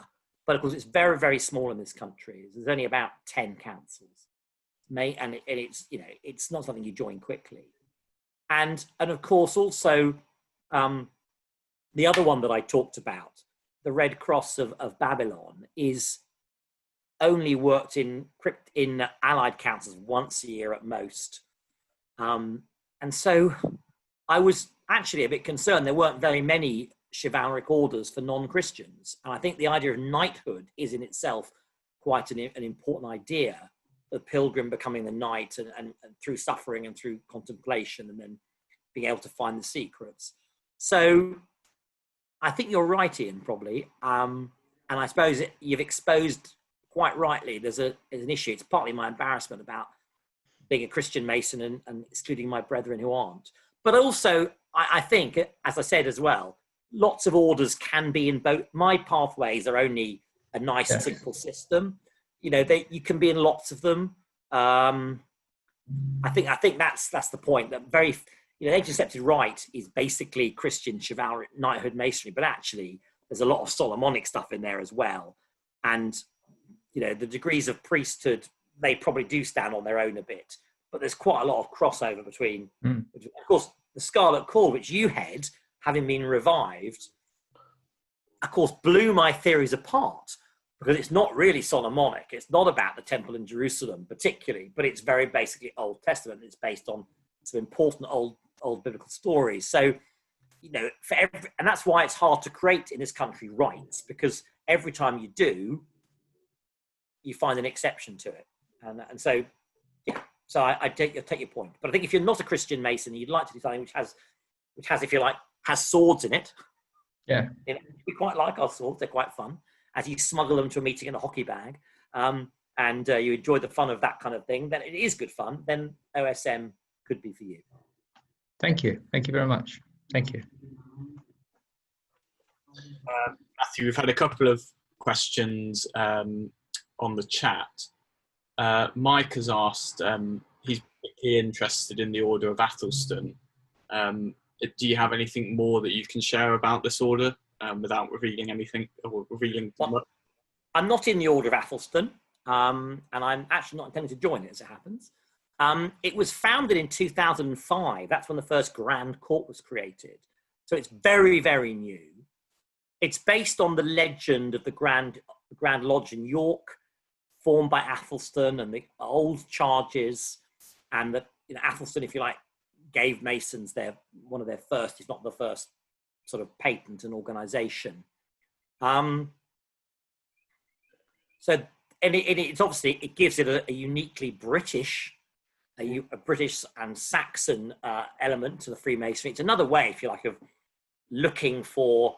But of course, it's very, very small in this country. There's only about 10 councils. And it's not something you join quickly. And of course, also, the other one that I talked about, the Red Cross of Babylon, is only worked in allied councils once a year at most. And so I was actually a bit concerned there weren't very many chivalric orders for non-Christians. And I think the idea of knighthood is in itself quite an important idea, the pilgrim becoming the knight and through suffering and through contemplation and then being able to find the secrets. So I think you're right, Ian, probably. And I suppose you've exposed quite rightly, there's an issue. It's partly my embarrassment about being a Christian Mason and excluding my brethren who aren't. But also, I think, as I said as well, lots of orders can be in both. My pathways are only a nice, simple system. You know, you can be in lots of them. I think that's the point. That very, you know, age accepted rite is basically Christian chivalric knighthood masonry, but actually there's a lot of Solomonic stuff in there as well. And you know, the degrees of priesthood, they probably do stand on their own a bit, but there's quite a lot of crossover between. Of course, the Scarlet Cord, which you head, having been revived, of course, blew my theories apart, because it's not really Solomonic. It's not about the temple in Jerusalem particularly, but it's very basically Old Testament. It's based on some important old biblical stories. So, you know, and that's why it's hard to create in this country rites, because every time you do, you find an exception to it. And so, yeah, so I take your point. But I think if you're not a Christian Mason, you'd like to do something which has, if you like, has swords in it. Yeah. You know, we quite like our swords. They're quite fun. As you smuggle them to a meeting in a hockey bag, and you enjoy the fun of that kind of thing, then it is good fun. Then OSM could be for you. Thank you. Thank you very much. Thank you. Matthew, we've had a couple of questions on the chat. Mike has asked, he's particularly interested in the Order of Athelstan. Do you have anything more that you can share about this order without revealing anything? Or revealing? Well, I'm not in the Order of Athelstan, and I'm actually not intending to join it, as it happens. It was founded in 2005. That's when the first Grand Court was created. So it's very, very new. It's based on the legend of the Grand Lodge in York, formed by Athelstan and the old charges, and that, you know, Athelstan, if you like, gave Masons one of their first, if not the first, sort of patent and organization. So, and it's obviously, it gives it a uniquely British, a British and Saxon element to the Freemasonry. It's another way, if you like, of looking for,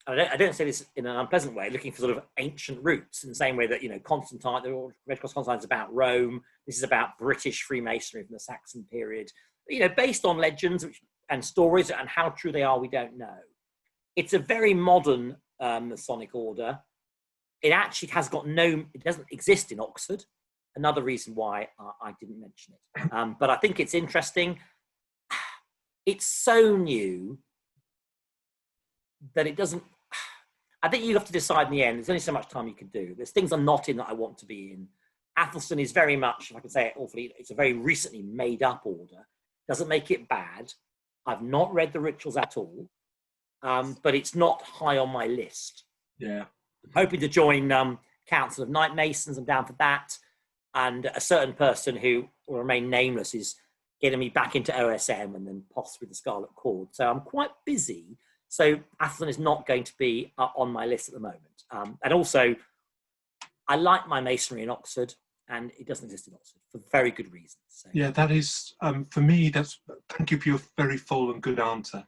I don't say this in an unpleasant way, looking for sort of ancient roots in the same way that, you know, Constantine, the Red Cross Constantine is about Rome. This is about British Freemasonry from the Saxon period, you know, based on legends and stories, and how true they are, we don't know. It's a very modern Masonic order. It actually has got it doesn't exist in Oxford. Another reason why I didn't mention it. But I think it's interesting. It's so new that it doesn't, I think you have to decide in the end. There's only so much time you can do. There's things I'm not in that I want to be in. Athelstan is very much, if I can say it awfully, it's a very recently made up order. Doesn't make it bad. I've not read the rituals at all, but it's not high on my list. Yeah. I'm hoping to join Council of Knight Masons. I'm down for that. And a certain person who will remain nameless is getting me back into OSM and then possibly the Scarlet Cord. So I'm quite busy. So Athelstan is not going to be on my list at the moment. And also, I like my masonry in Oxford, and it doesn't exist in Oxford for very good reasons. So. Yeah, that is, for me, thank you for your very full and good answer.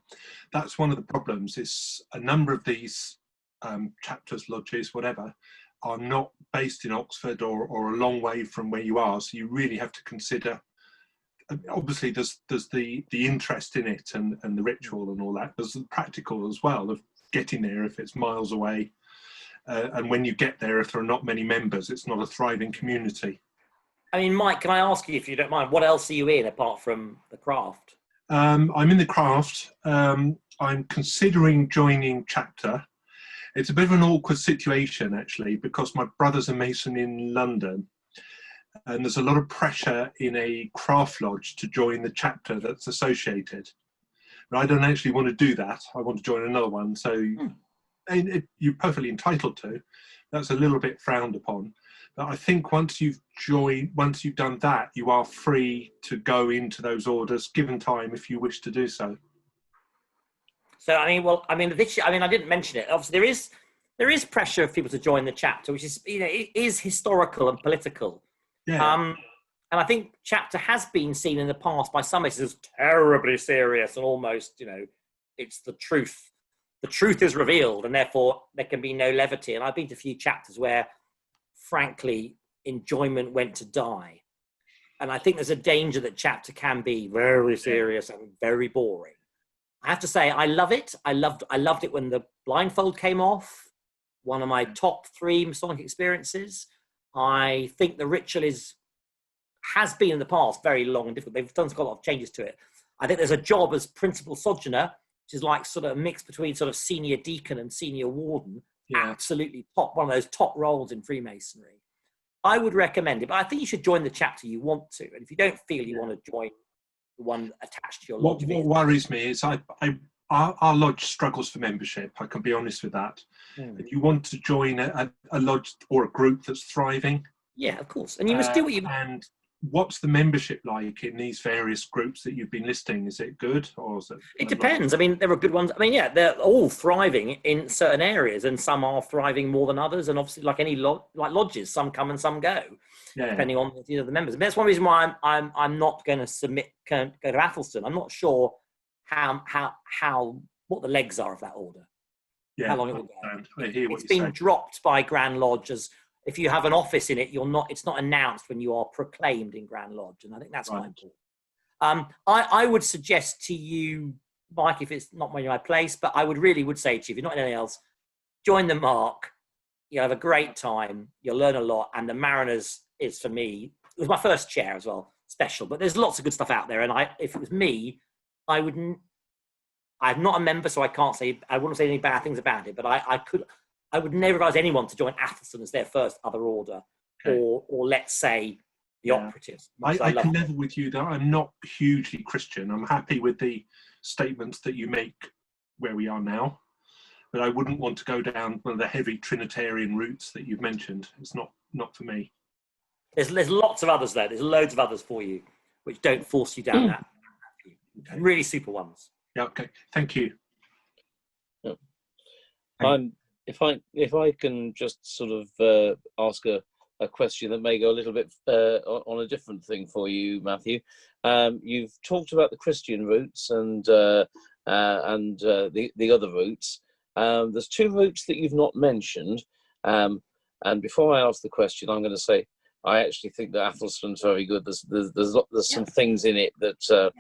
That's one of the problems, is a number of these chapters, lodges, whatever, are not based in Oxford or a long way from where you are. So you really have to consider, obviously there's the interest in it and the ritual and all that. There's the practical as well of getting there if it's miles away. And when you get there, if there are not many members, it's not a thriving community. I mean, Mike, can I ask you, if you don't mind, what else are you in apart from the craft? I'm in the craft. I'm considering joining chapter. It's a bit of an awkward situation, actually, because my brother's a Mason in London, and there's a lot of pressure in a craft lodge to join the chapter that's associated. But I don't actually want to do that. I want to join another one. So you're perfectly entitled to. That's a little bit frowned upon. But I think once you've done that, you are free to go into those orders, given time, if you wish to do so. So I didn't mention it. Obviously, there is pressure of people to join the chapter, which is, it is historical and political. Yeah. And I think chapter has been seen in the past by some places as terribly serious and almost, it's the truth. The truth is revealed, and therefore there can be no levity. And I've been to a few chapters where, frankly, enjoyment went to die. And I think there's a danger that chapter can be very serious and very boring. I have to say, I love it. I loved it when the blindfold came off. One of my top 3 Masonic experiences. I think the ritual has been in the past very long and difficult. They've done quite a lot of changes to it. I think there's a job as principal sojourner, which is like sort of a mix between sort of senior deacon and senior warden. Yeah. Absolutely one of those top roles in Freemasonry. I would recommend it, but I think you should join the chapter you want to. And if you don't feel you want to join the one attached to your lodge. What worries me is our lodge struggles for membership. I can be honest with that. If you want to join a lodge or a group that's thriving. Yeah, of course. And you must do what you... And what's the membership like in these various groups that you've been listing? Is it good, or is it? It depends. I mean, there are good ones. I mean, yeah, they're all thriving in certain areas, and some are thriving more than others. And obviously, like any lodges, some come and some go, depending on the members. And that's one reason why I'm not going to go to Athelstan. I'm not sure what the legs are of that order. Yeah, how long it will go. I hear what it's been dropped by Grand Lodge as, if you have an office in it, it's not announced when you are proclaimed in Grand Lodge. And I think that's quite important. I would suggest to you, Mike, if it's not my place, but I would say to you, if you're not in anything else, join the Mark. You'll have a great time. You'll learn a lot. And the Mariners is, for me, it was my first chair as well, special. But there's lots of good stuff out there. And if it was me, I'm not a member, so I wouldn't say any bad things about it, but I would never advise anyone to join Athelstan as their first other order, or let's say the operatives. I can level with you that I'm not hugely Christian. I'm happy with the statements that you make where we are now, but I wouldn't want to go down one of the heavy Trinitarian routes that you've mentioned. It's not for me. There's lots of others there. There's loads of others for you, which don't force you down that. Okay. Really super ones. Yeah. Okay. Thank you. Yeah. If I can just sort of ask a question that may go a little bit on a different thing for you, Matthew. You've talked about the Christian roots and the other roots. There's 2 roots that you've not mentioned. And before I ask the question, I'm going to say I actually think that Athelstan's very good. There's some things in it that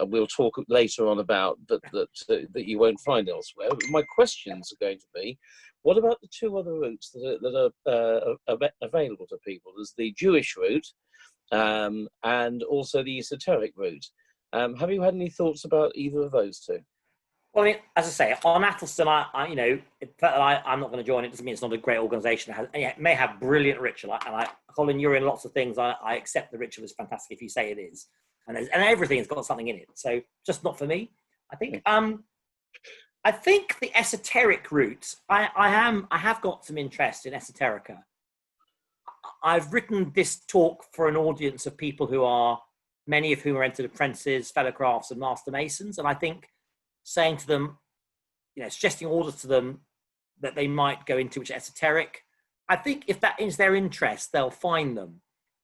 we'll talk later on about that you won't find elsewhere. My questions are going to be, what about the 2 other routes that are available to people? There's the Jewish route and also the esoteric route. Have you had any thoughts about either of those 2? Well, I mean, as I say, on Athelstan, I'm not going to join it. Doesn't mean it's not a great organisation. It may have brilliant ritual. Colin, you're in lots of things. I accept the ritual is fantastic if you say it is. And everything has got something in it. So just not for me, I think. I think the esoteric route, I have got some interest in esoterica. I've written this talk for an audience of people many of whom are entered apprentices, fellow crafts and master masons. And I think saying to them, suggesting orders to them that they might go into, which are esoteric, I think if that is their interest, they'll find them.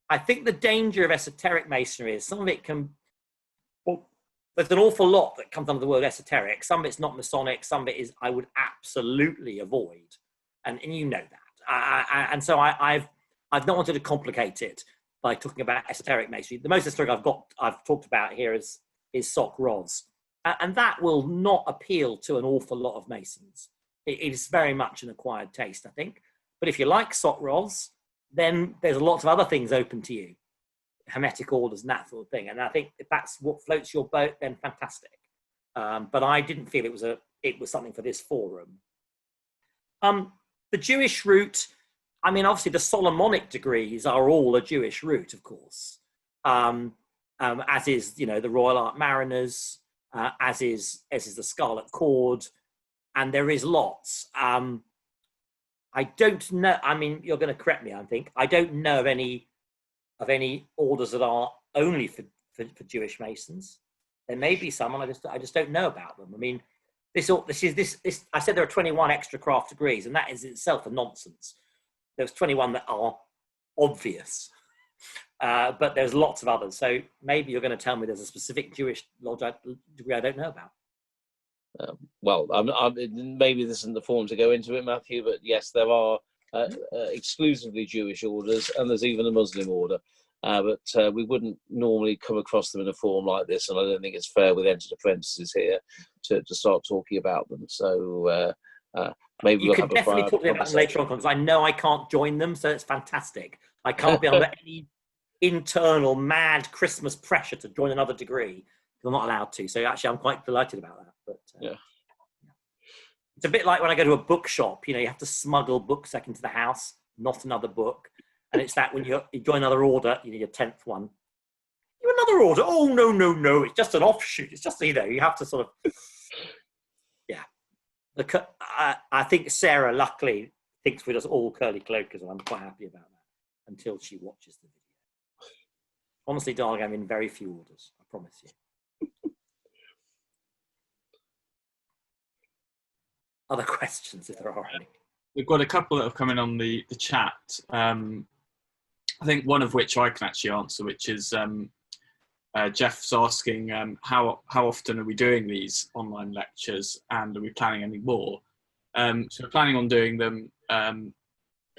I think the danger of esoteric masonry is some of it there's an awful lot that comes under the word esoteric. Some of it's not Masonic, some of it is, I would absolutely avoid. And you know that. And so I've not wanted to complicate it by talking about esoteric masonry. The most esoteric I've talked about here is Soc Ros. And that will not appeal to an awful lot of Masons. It is very much an acquired taste, I think. But if you like Soc Ros, then there's lots of other things open to you, Hermetic orders and that sort of thing. And I think if that's what floats your boat, then fantastic. But I didn't feel it was something for this forum. The Jewish route, I mean, obviously the Solomonic degrees are all a Jewish route, of course, as is, the Royal Art Mariners, as is the Scarlet Cord, and there is lots. I don't know. I mean, you're going to correct me. I think I don't know of any orders that are only for Jewish Masons. There may be some, and I just don't know about them. I mean, this. I said there are 21 extra craft degrees, and that is itself a nonsense. There's 21 that are obvious, but there's lots of others. So maybe you're going to tell me there's a specific Jewish lodge degree I don't know about. Well, maybe this isn't the forum to go into it, Matthew, but yes, there are exclusively Jewish orders, and there's even a Muslim order. But we wouldn't normally come across them in a forum like this, and I don't think it's fair with entered apprentices here to start talking about them. So maybe you we'll can have definitely a talk about them later on, because I know I can't join them, so it's fantastic. I can't be under any internal mad Christmas pressure to join another degree. I'm not allowed to. So actually, I'm quite delighted about that. But yeah. It's a bit like when I go to a bookshop. You have to smuggle books back into the house, not another book. And it's that when you join another order, you need a 10th one. You another order? Oh, no. It's just an offshoot. It's just, you have to sort of, yeah. I think Sarah, luckily, thinks we're just all curly cloakers, and I'm quite happy about that until she watches the video. Honestly, darling, I'm in very few orders. I promise you. Other questions, if there are any? We've got a couple that have come in on the chat. I think one of which I can actually answer, which is Jeff's asking how often are we doing these online lectures, and are we planning any more? So we're planning on doing them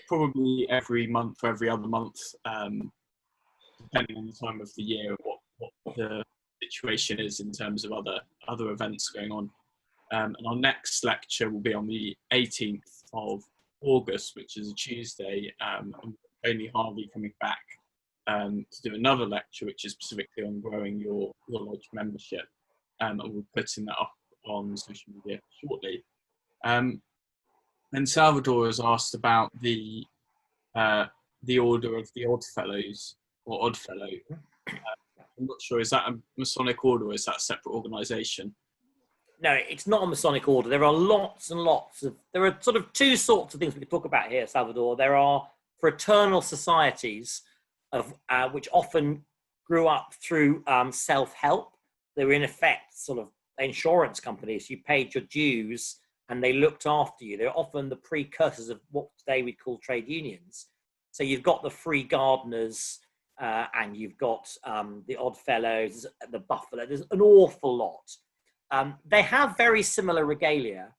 probably every month or every other month, depending on the time of the year, what the situation is in terms of other events going on. And our next lecture will be on the 18th of August, which is a Tuesday, and only Harvey coming back to do another lecture, which is specifically on growing your lodge membership, and we'll be putting that up on social media shortly. And Salvador has asked about the order of the Odd Fellows, or Odd Fellow. I'm not sure, is that a Masonic order, or is that a separate organisation? No, it's not a Masonic order. There are lots and lots of, there are sort of two sorts of things we could talk about here, Salvador. There are fraternal societies of which often grew up through self-help. They were in effect sort of insurance companies. You paid your dues and they looked after you. They're often the precursors of what today we call trade unions. So you've got the Free Gardeners and you've got the Odd Fellows, the Buffalo. There's an awful lot. They have very similar regalia,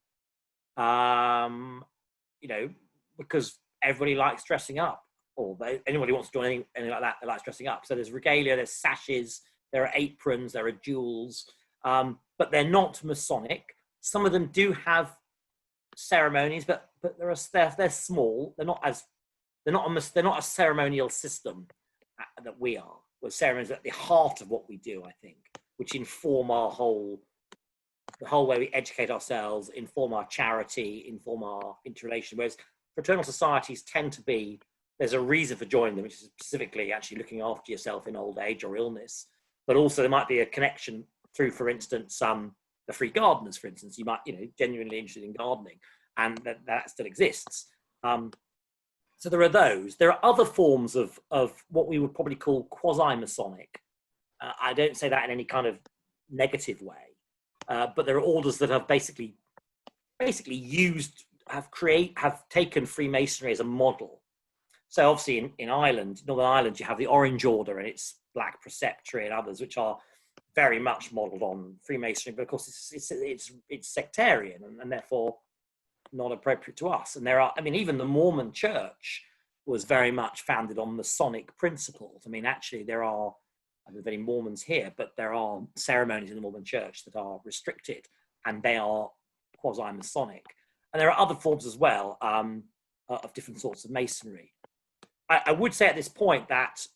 because everybody likes dressing up, or anybody wants to do anything like that, they like dressing up. So there's regalia, there's sashes, there are aprons, there are jewels, but they're not Masonic. Some of them do have ceremonies, but they're small. They're not a ceremonial system that we are. Well, ceremonies are at the heart of what we do, I think, which inform the whole way we educate ourselves, inform our charity, inform our interrelation. Whereas fraternal societies tend to be, there's a reason for joining them, which is specifically actually looking after yourself in old age or illness. But also there might be a connection through, for instance, the Free Gardeners, for instance. You might, genuinely interested in gardening, and that still exists. So there are those. There are other forms of what we would probably call quasi-Masonic. I don't say that in any kind of negative way. But there are orders that have basically have taken Freemasonry as a model. So obviously in Ireland, Northern Ireland, you have the Orange Order and its Black Preceptory and others, which are very much modelled on Freemasonry, but of course it's sectarian and therefore not appropriate to us. And even the Mormon Church was very much founded on Masonic principles. Actually there are, I don't know any Mormons here, but there are ceremonies in the Mormon Church that are restricted, and they are quasi-Masonic. And there are other forms as well of different sorts of Masonry. I would say at this point that,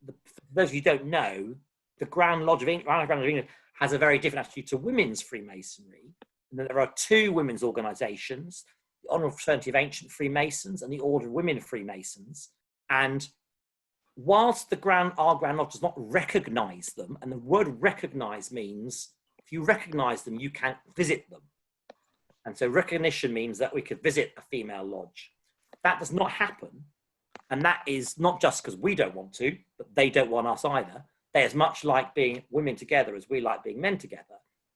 for those of you who don't know, the Grand Lodge of England has a very different attitude to women's Freemasonry. And then there are two women's organisations, the Honourable Fraternity of Ancient Freemasons and the Order of Women Freemasons. And whilst our Grand Lodge does not recognise them, and the word recognise means if you recognise them, you can visit them. And so recognition means that we could visit a female lodge. that does not happen. And that is not just because we don't want to, but they don't want us either. They as much like being women together as we like being men together.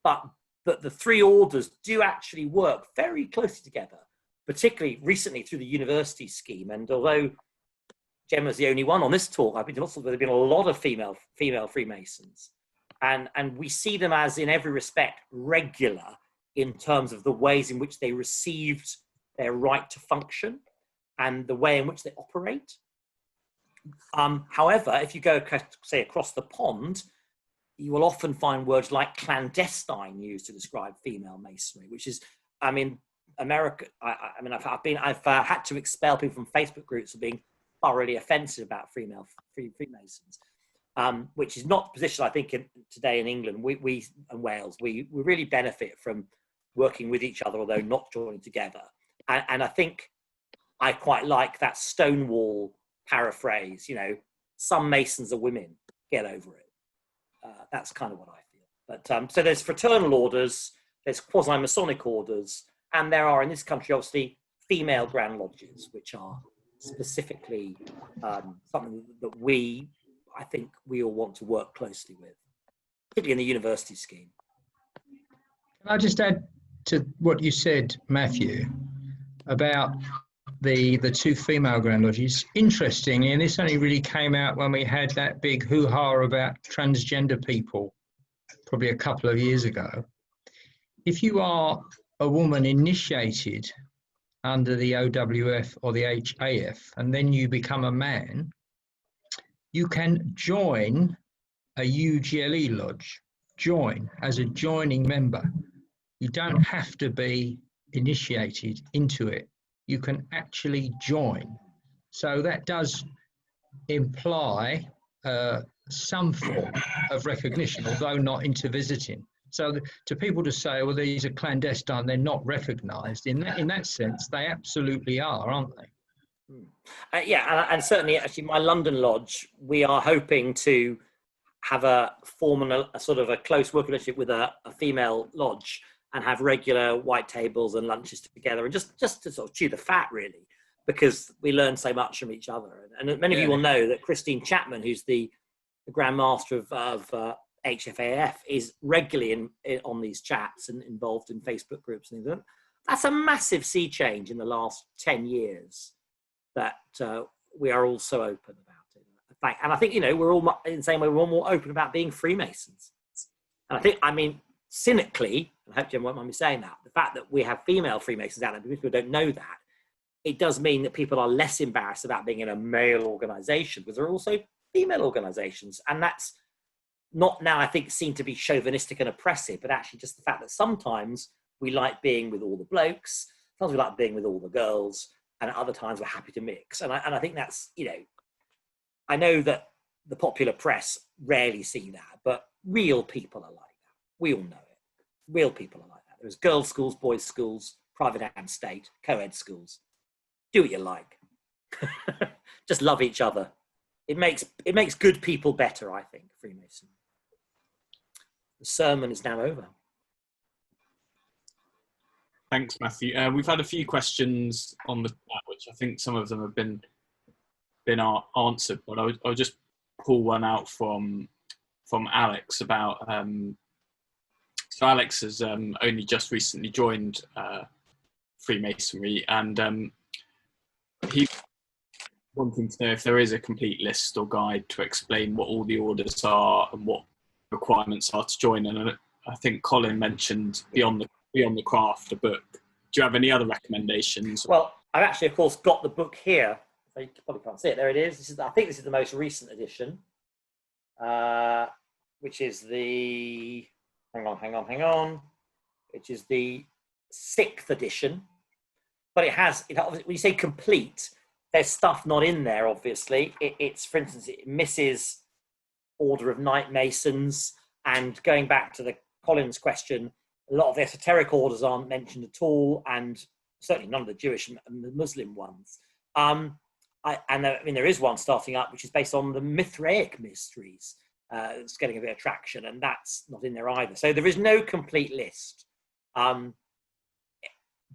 But the three orders do actually work very closely together, particularly recently through the university scheme. And although Gemma's the only one on this talk, I've been also, there have been a lot of female Freemasons. And we see them as, in every respect, regular in terms of the ways in which they received their right to function and the way in which they operate. However, if you go, say, across the pond, you will often find words like clandestine used to describe female masonry, which is, I mean, America. I've had to expel people from Facebook groups for being thoroughly offensive about Freemasons, which is not the position I think today in England. We and Wales, we really benefit from working with each other, although not joining together. And I think I quite like that Stonewall paraphrase, you know, some Masons are women, get over it. That's kind of what I feel. But so there's fraternal orders, there's quasi-Masonic orders, and there are in this country, obviously, female Grand Lodges, which are specifically something that I think we all want to work closely with, particularly in the university scheme. Can I just add to what you said, Matthew, about the two female Grand Lodges? Interestingly, and this only really came out when we had that big hoo-ha about transgender people, probably a couple of years ago. If you are a woman initiated under the OWF or the HAF, and then you become a man, you can join a UGLE lodge, join as a joining member. You don't have to be initiated into it. You can actually join. So that does imply some form of recognition, although not into visiting. So to people to say, well, these are clandestine, they're not recognised, in that sense, they absolutely are, aren't they? Yeah, and certainly, actually, my London lodge, we are hoping to have a sort of a close working relationship with a female lodge and have regular white tables and lunches together, and just to sort of chew the fat, really, because we learn so much from each other. And many of you will know that Christine Chapman, who's the Grand Master of HFAF, is regularly on these chats and involved in Facebook groups and things. That's a massive sea change in the last 10 years that we are all so open about it. In fact, and I think, you know, we're all in the same way, we're all more open about being Freemasons. And I think, I mean, cynically, and I hope Jim won't mind me saying that, the fact that we have female Freemasons out there, because people don't know that, it does mean that people are less embarrassed about being in a male organisation, because there are also female organisations. And that's not now, I think, seen to be chauvinistic and oppressive, but actually just the fact that sometimes we like being with all the blokes, sometimes we like being with all the girls, and at other times we're happy to mix. And I think that's, you know, I know that the popular press rarely see that, but real people are like that. We all know it. Real people are like that. There's girls' schools, boys' schools, private and state, co-ed schools. Do what you like. Just love each other. It makes good people better, I think, Freemason. The sermon is now over. Thanks, Matthew. We've had a few questions on the chat, which I think some of them have been answered, but I'll just pull one out from Alex about. So Alex has only just recently joined Freemasonry, and he's wanting to know if there is a complete list or guide to explain what all the orders are and what requirements are to join. And I think Colin mentioned Beyond the Craft, a book. Do you have any other recommendations? Well, I've actually, of course, got the book here. You probably can't see it. There it is. I think this is the most recent edition, which is the, hang on, which is the 6th edition. But it has, when you say complete, there's stuff not in there, obviously. It's, for instance, it misses Order of Knight Masons, and going back to the Collins question, a lot of the esoteric orders aren't mentioned at all, and certainly none of the Jewish and the Muslim ones. There is one starting up which is based on the Mithraic mysteries. It's getting a bit of traction, and that's not in there either. So there is no complete list. But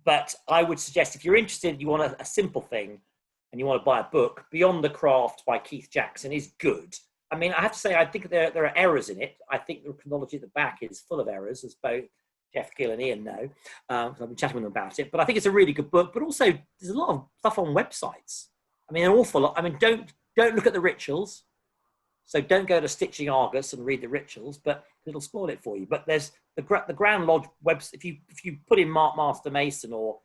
But I would suggest if you're interested, you want a simple thing and you want to buy a book, Beyond the Craft by Keith Jackson is good. I mean, I have to say, I think there are errors in it. I think the chronology at the back is full of errors, as both Jeff Gill and Ian know. I've been chatting with them about it. But I think it's a really good book. But also, there's a lot of stuff on websites. I mean, an awful lot. I mean, don't look at the rituals. So don't go to Stitching Argus and read the rituals, but it'll spoil it for you. But there's the Grand Lodge website. If you put in Mark Master Mason or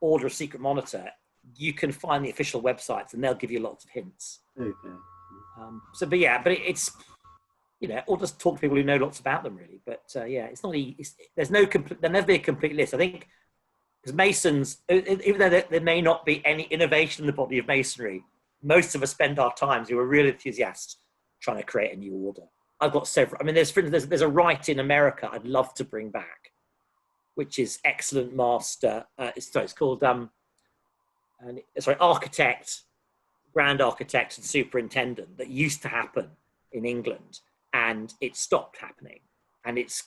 Order of Secret Monitor, you can find the official websites, and they'll give you lots of hints. Okay. But it's, you know, or just talk to people who know lots about them, really. But yeah, it's not easy. There'll never be a complete list. I think because Masons, even though there may not be any innovation in the body of Masonry, most of us spend our times who are real enthusiasts trying to create a new order. I've got several. I mean, there's a rite in America I'd love to bring back, which is Excellent Master. It's called Architect, Grand Architect and Superintendent, that used to happen in England, and it stopped happening. And it's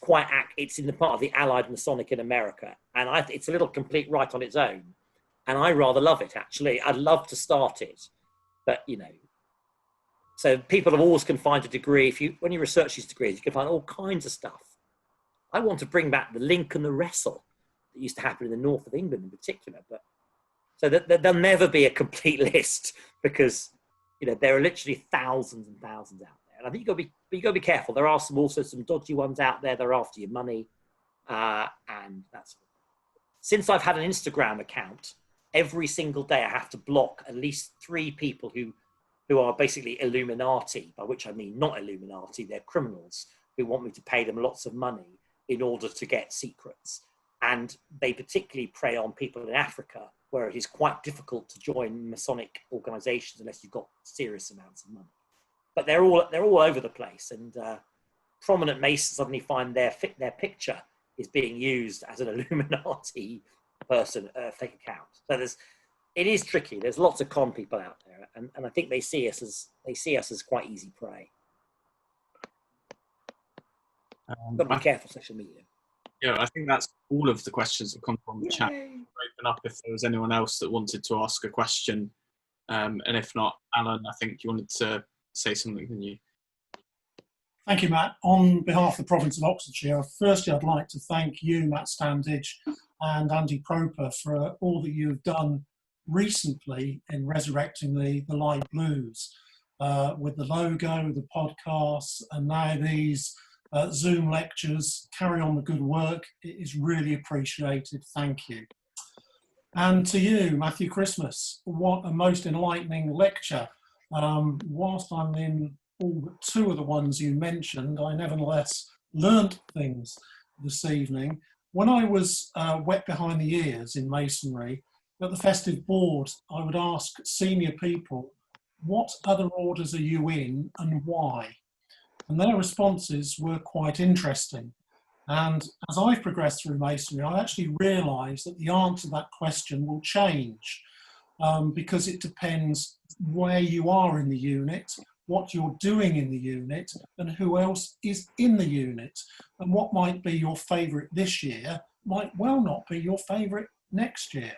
it's in the part of the Allied Masonic in America, and it's a little complete rite on its own. And I rather love it, actually. I'd love to start it, but you know. So people have always can find a degree. When you research these degrees, you can find all kinds of stuff. I want to bring back the link and the wrestle that used to happen in the north of England in particular. But so there'll never be a complete list because, you know, there are literally thousands and thousands out there. And I think you've got to be careful. There are also some dodgy ones out there. They're after your money. And that's, since I've had an Instagram account, every single day I have to block at least 3 people who are basically Illuminati, by which I mean not Illuminati, they're criminals who want me to pay them lots of money in order to get secrets. And they particularly prey on people in Africa, where it is quite difficult to join Masonic organizations unless you've got serious amounts of money. But they're all over the place, and prominent Masons suddenly find their picture is being used as an Illuminati person, fake account. So it is tricky. There's lots of con people out there, and I think they see us as quite easy prey. Got to be careful, social media. Yeah, I think that's all of the questions that come from the chat. Open up if there was anyone else that wanted to ask a question, and if not, Alan, I think you wanted to say something, didn't you? Thank you, Matt. On behalf of the province of Oxfordshire, firstly, I'd like to thank you, Matt Standage, and Andy Proper for all that you've done recently in resurrecting the light blues with the logo, the podcasts, and now these Zoom lectures. Carry on the good work. It is really appreciated. Thank you. And to you, Matthew Christmas, what a most enlightening lecture. Whilst I'm in all but 2 of the ones you mentioned, I nevertheless learnt things this evening. When I was wet behind the ears in Masonry, at the festive board, I would ask senior people, what other orders are you in and why? And their responses were quite interesting. And as I've progressed through Masonry, I actually realised that the answer to that question will change because it depends where you are in the unit, what you're doing in the unit, and who else is in the unit. And what might be your favourite this year might well not be your favourite next year.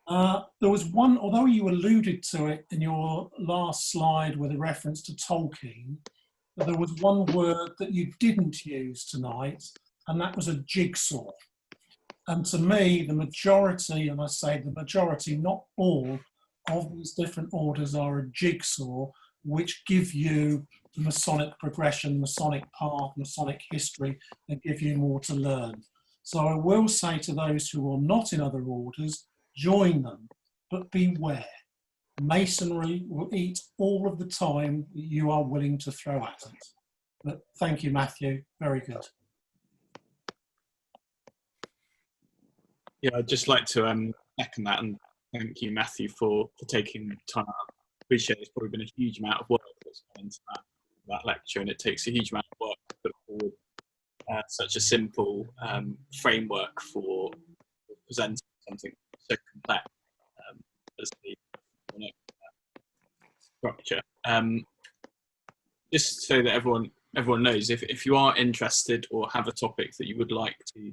There was one, although you alluded to it in your last slide with a reference to Tolkien, there was one word that you didn't use tonight, and that was a jigsaw. And to me, the majority, and I say the majority, not all, of these different orders are a jigsaw, which give you the Masonic progression, Masonic path, Masonic history, and give you more to learn. So I will say to those who are not in other orders, join them, but beware. Masonry will eat all of the time that you are willing to throw at it. But thank you, Matthew. Very good. Yeah, I'd just like to echo that and thank you, Matthew, for taking time out. I appreciate it's probably been a huge amount of work that's gone into that lecture, and it takes a huge amount of work to put forward such a simple framework for presenting something so complex as the structure. Just so that everyone knows, if you are interested or have a topic that you would like to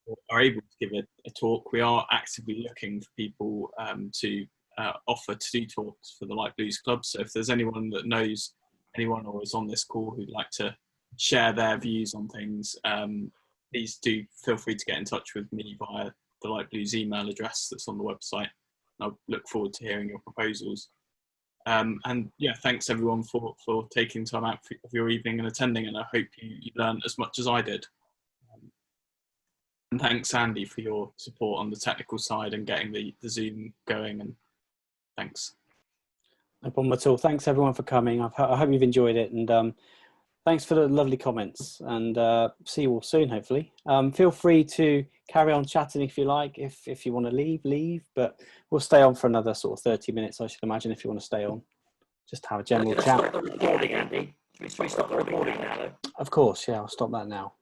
or are able to give a talk. We are actively looking for people to offer to do talks for the Light Blues Club. So if there's anyone that knows anyone or is on this call who'd like to share their views on things, please do feel free to get in touch with me via the Light Blues email address that's on the website. I'll look forward to hearing your proposals. And yeah, thanks everyone for taking time out of your evening and attending, and I hope you learned as much as I did. And thanks, Andy, for your support on the technical side and getting the Zoom going, and thanks. No problem at all. Thanks everyone for coming. I hope you've enjoyed it, and thanks for the lovely comments, and see you all soon, hopefully. Feel free to carry on chatting if you like. If you want to leave, but we'll stay on for another sort of 30 minutes, I should imagine, if you want to stay on. Just have a general chat. Stop the recording, Andy. Should we stop the recording now, though? Of course, yeah, I'll stop that now.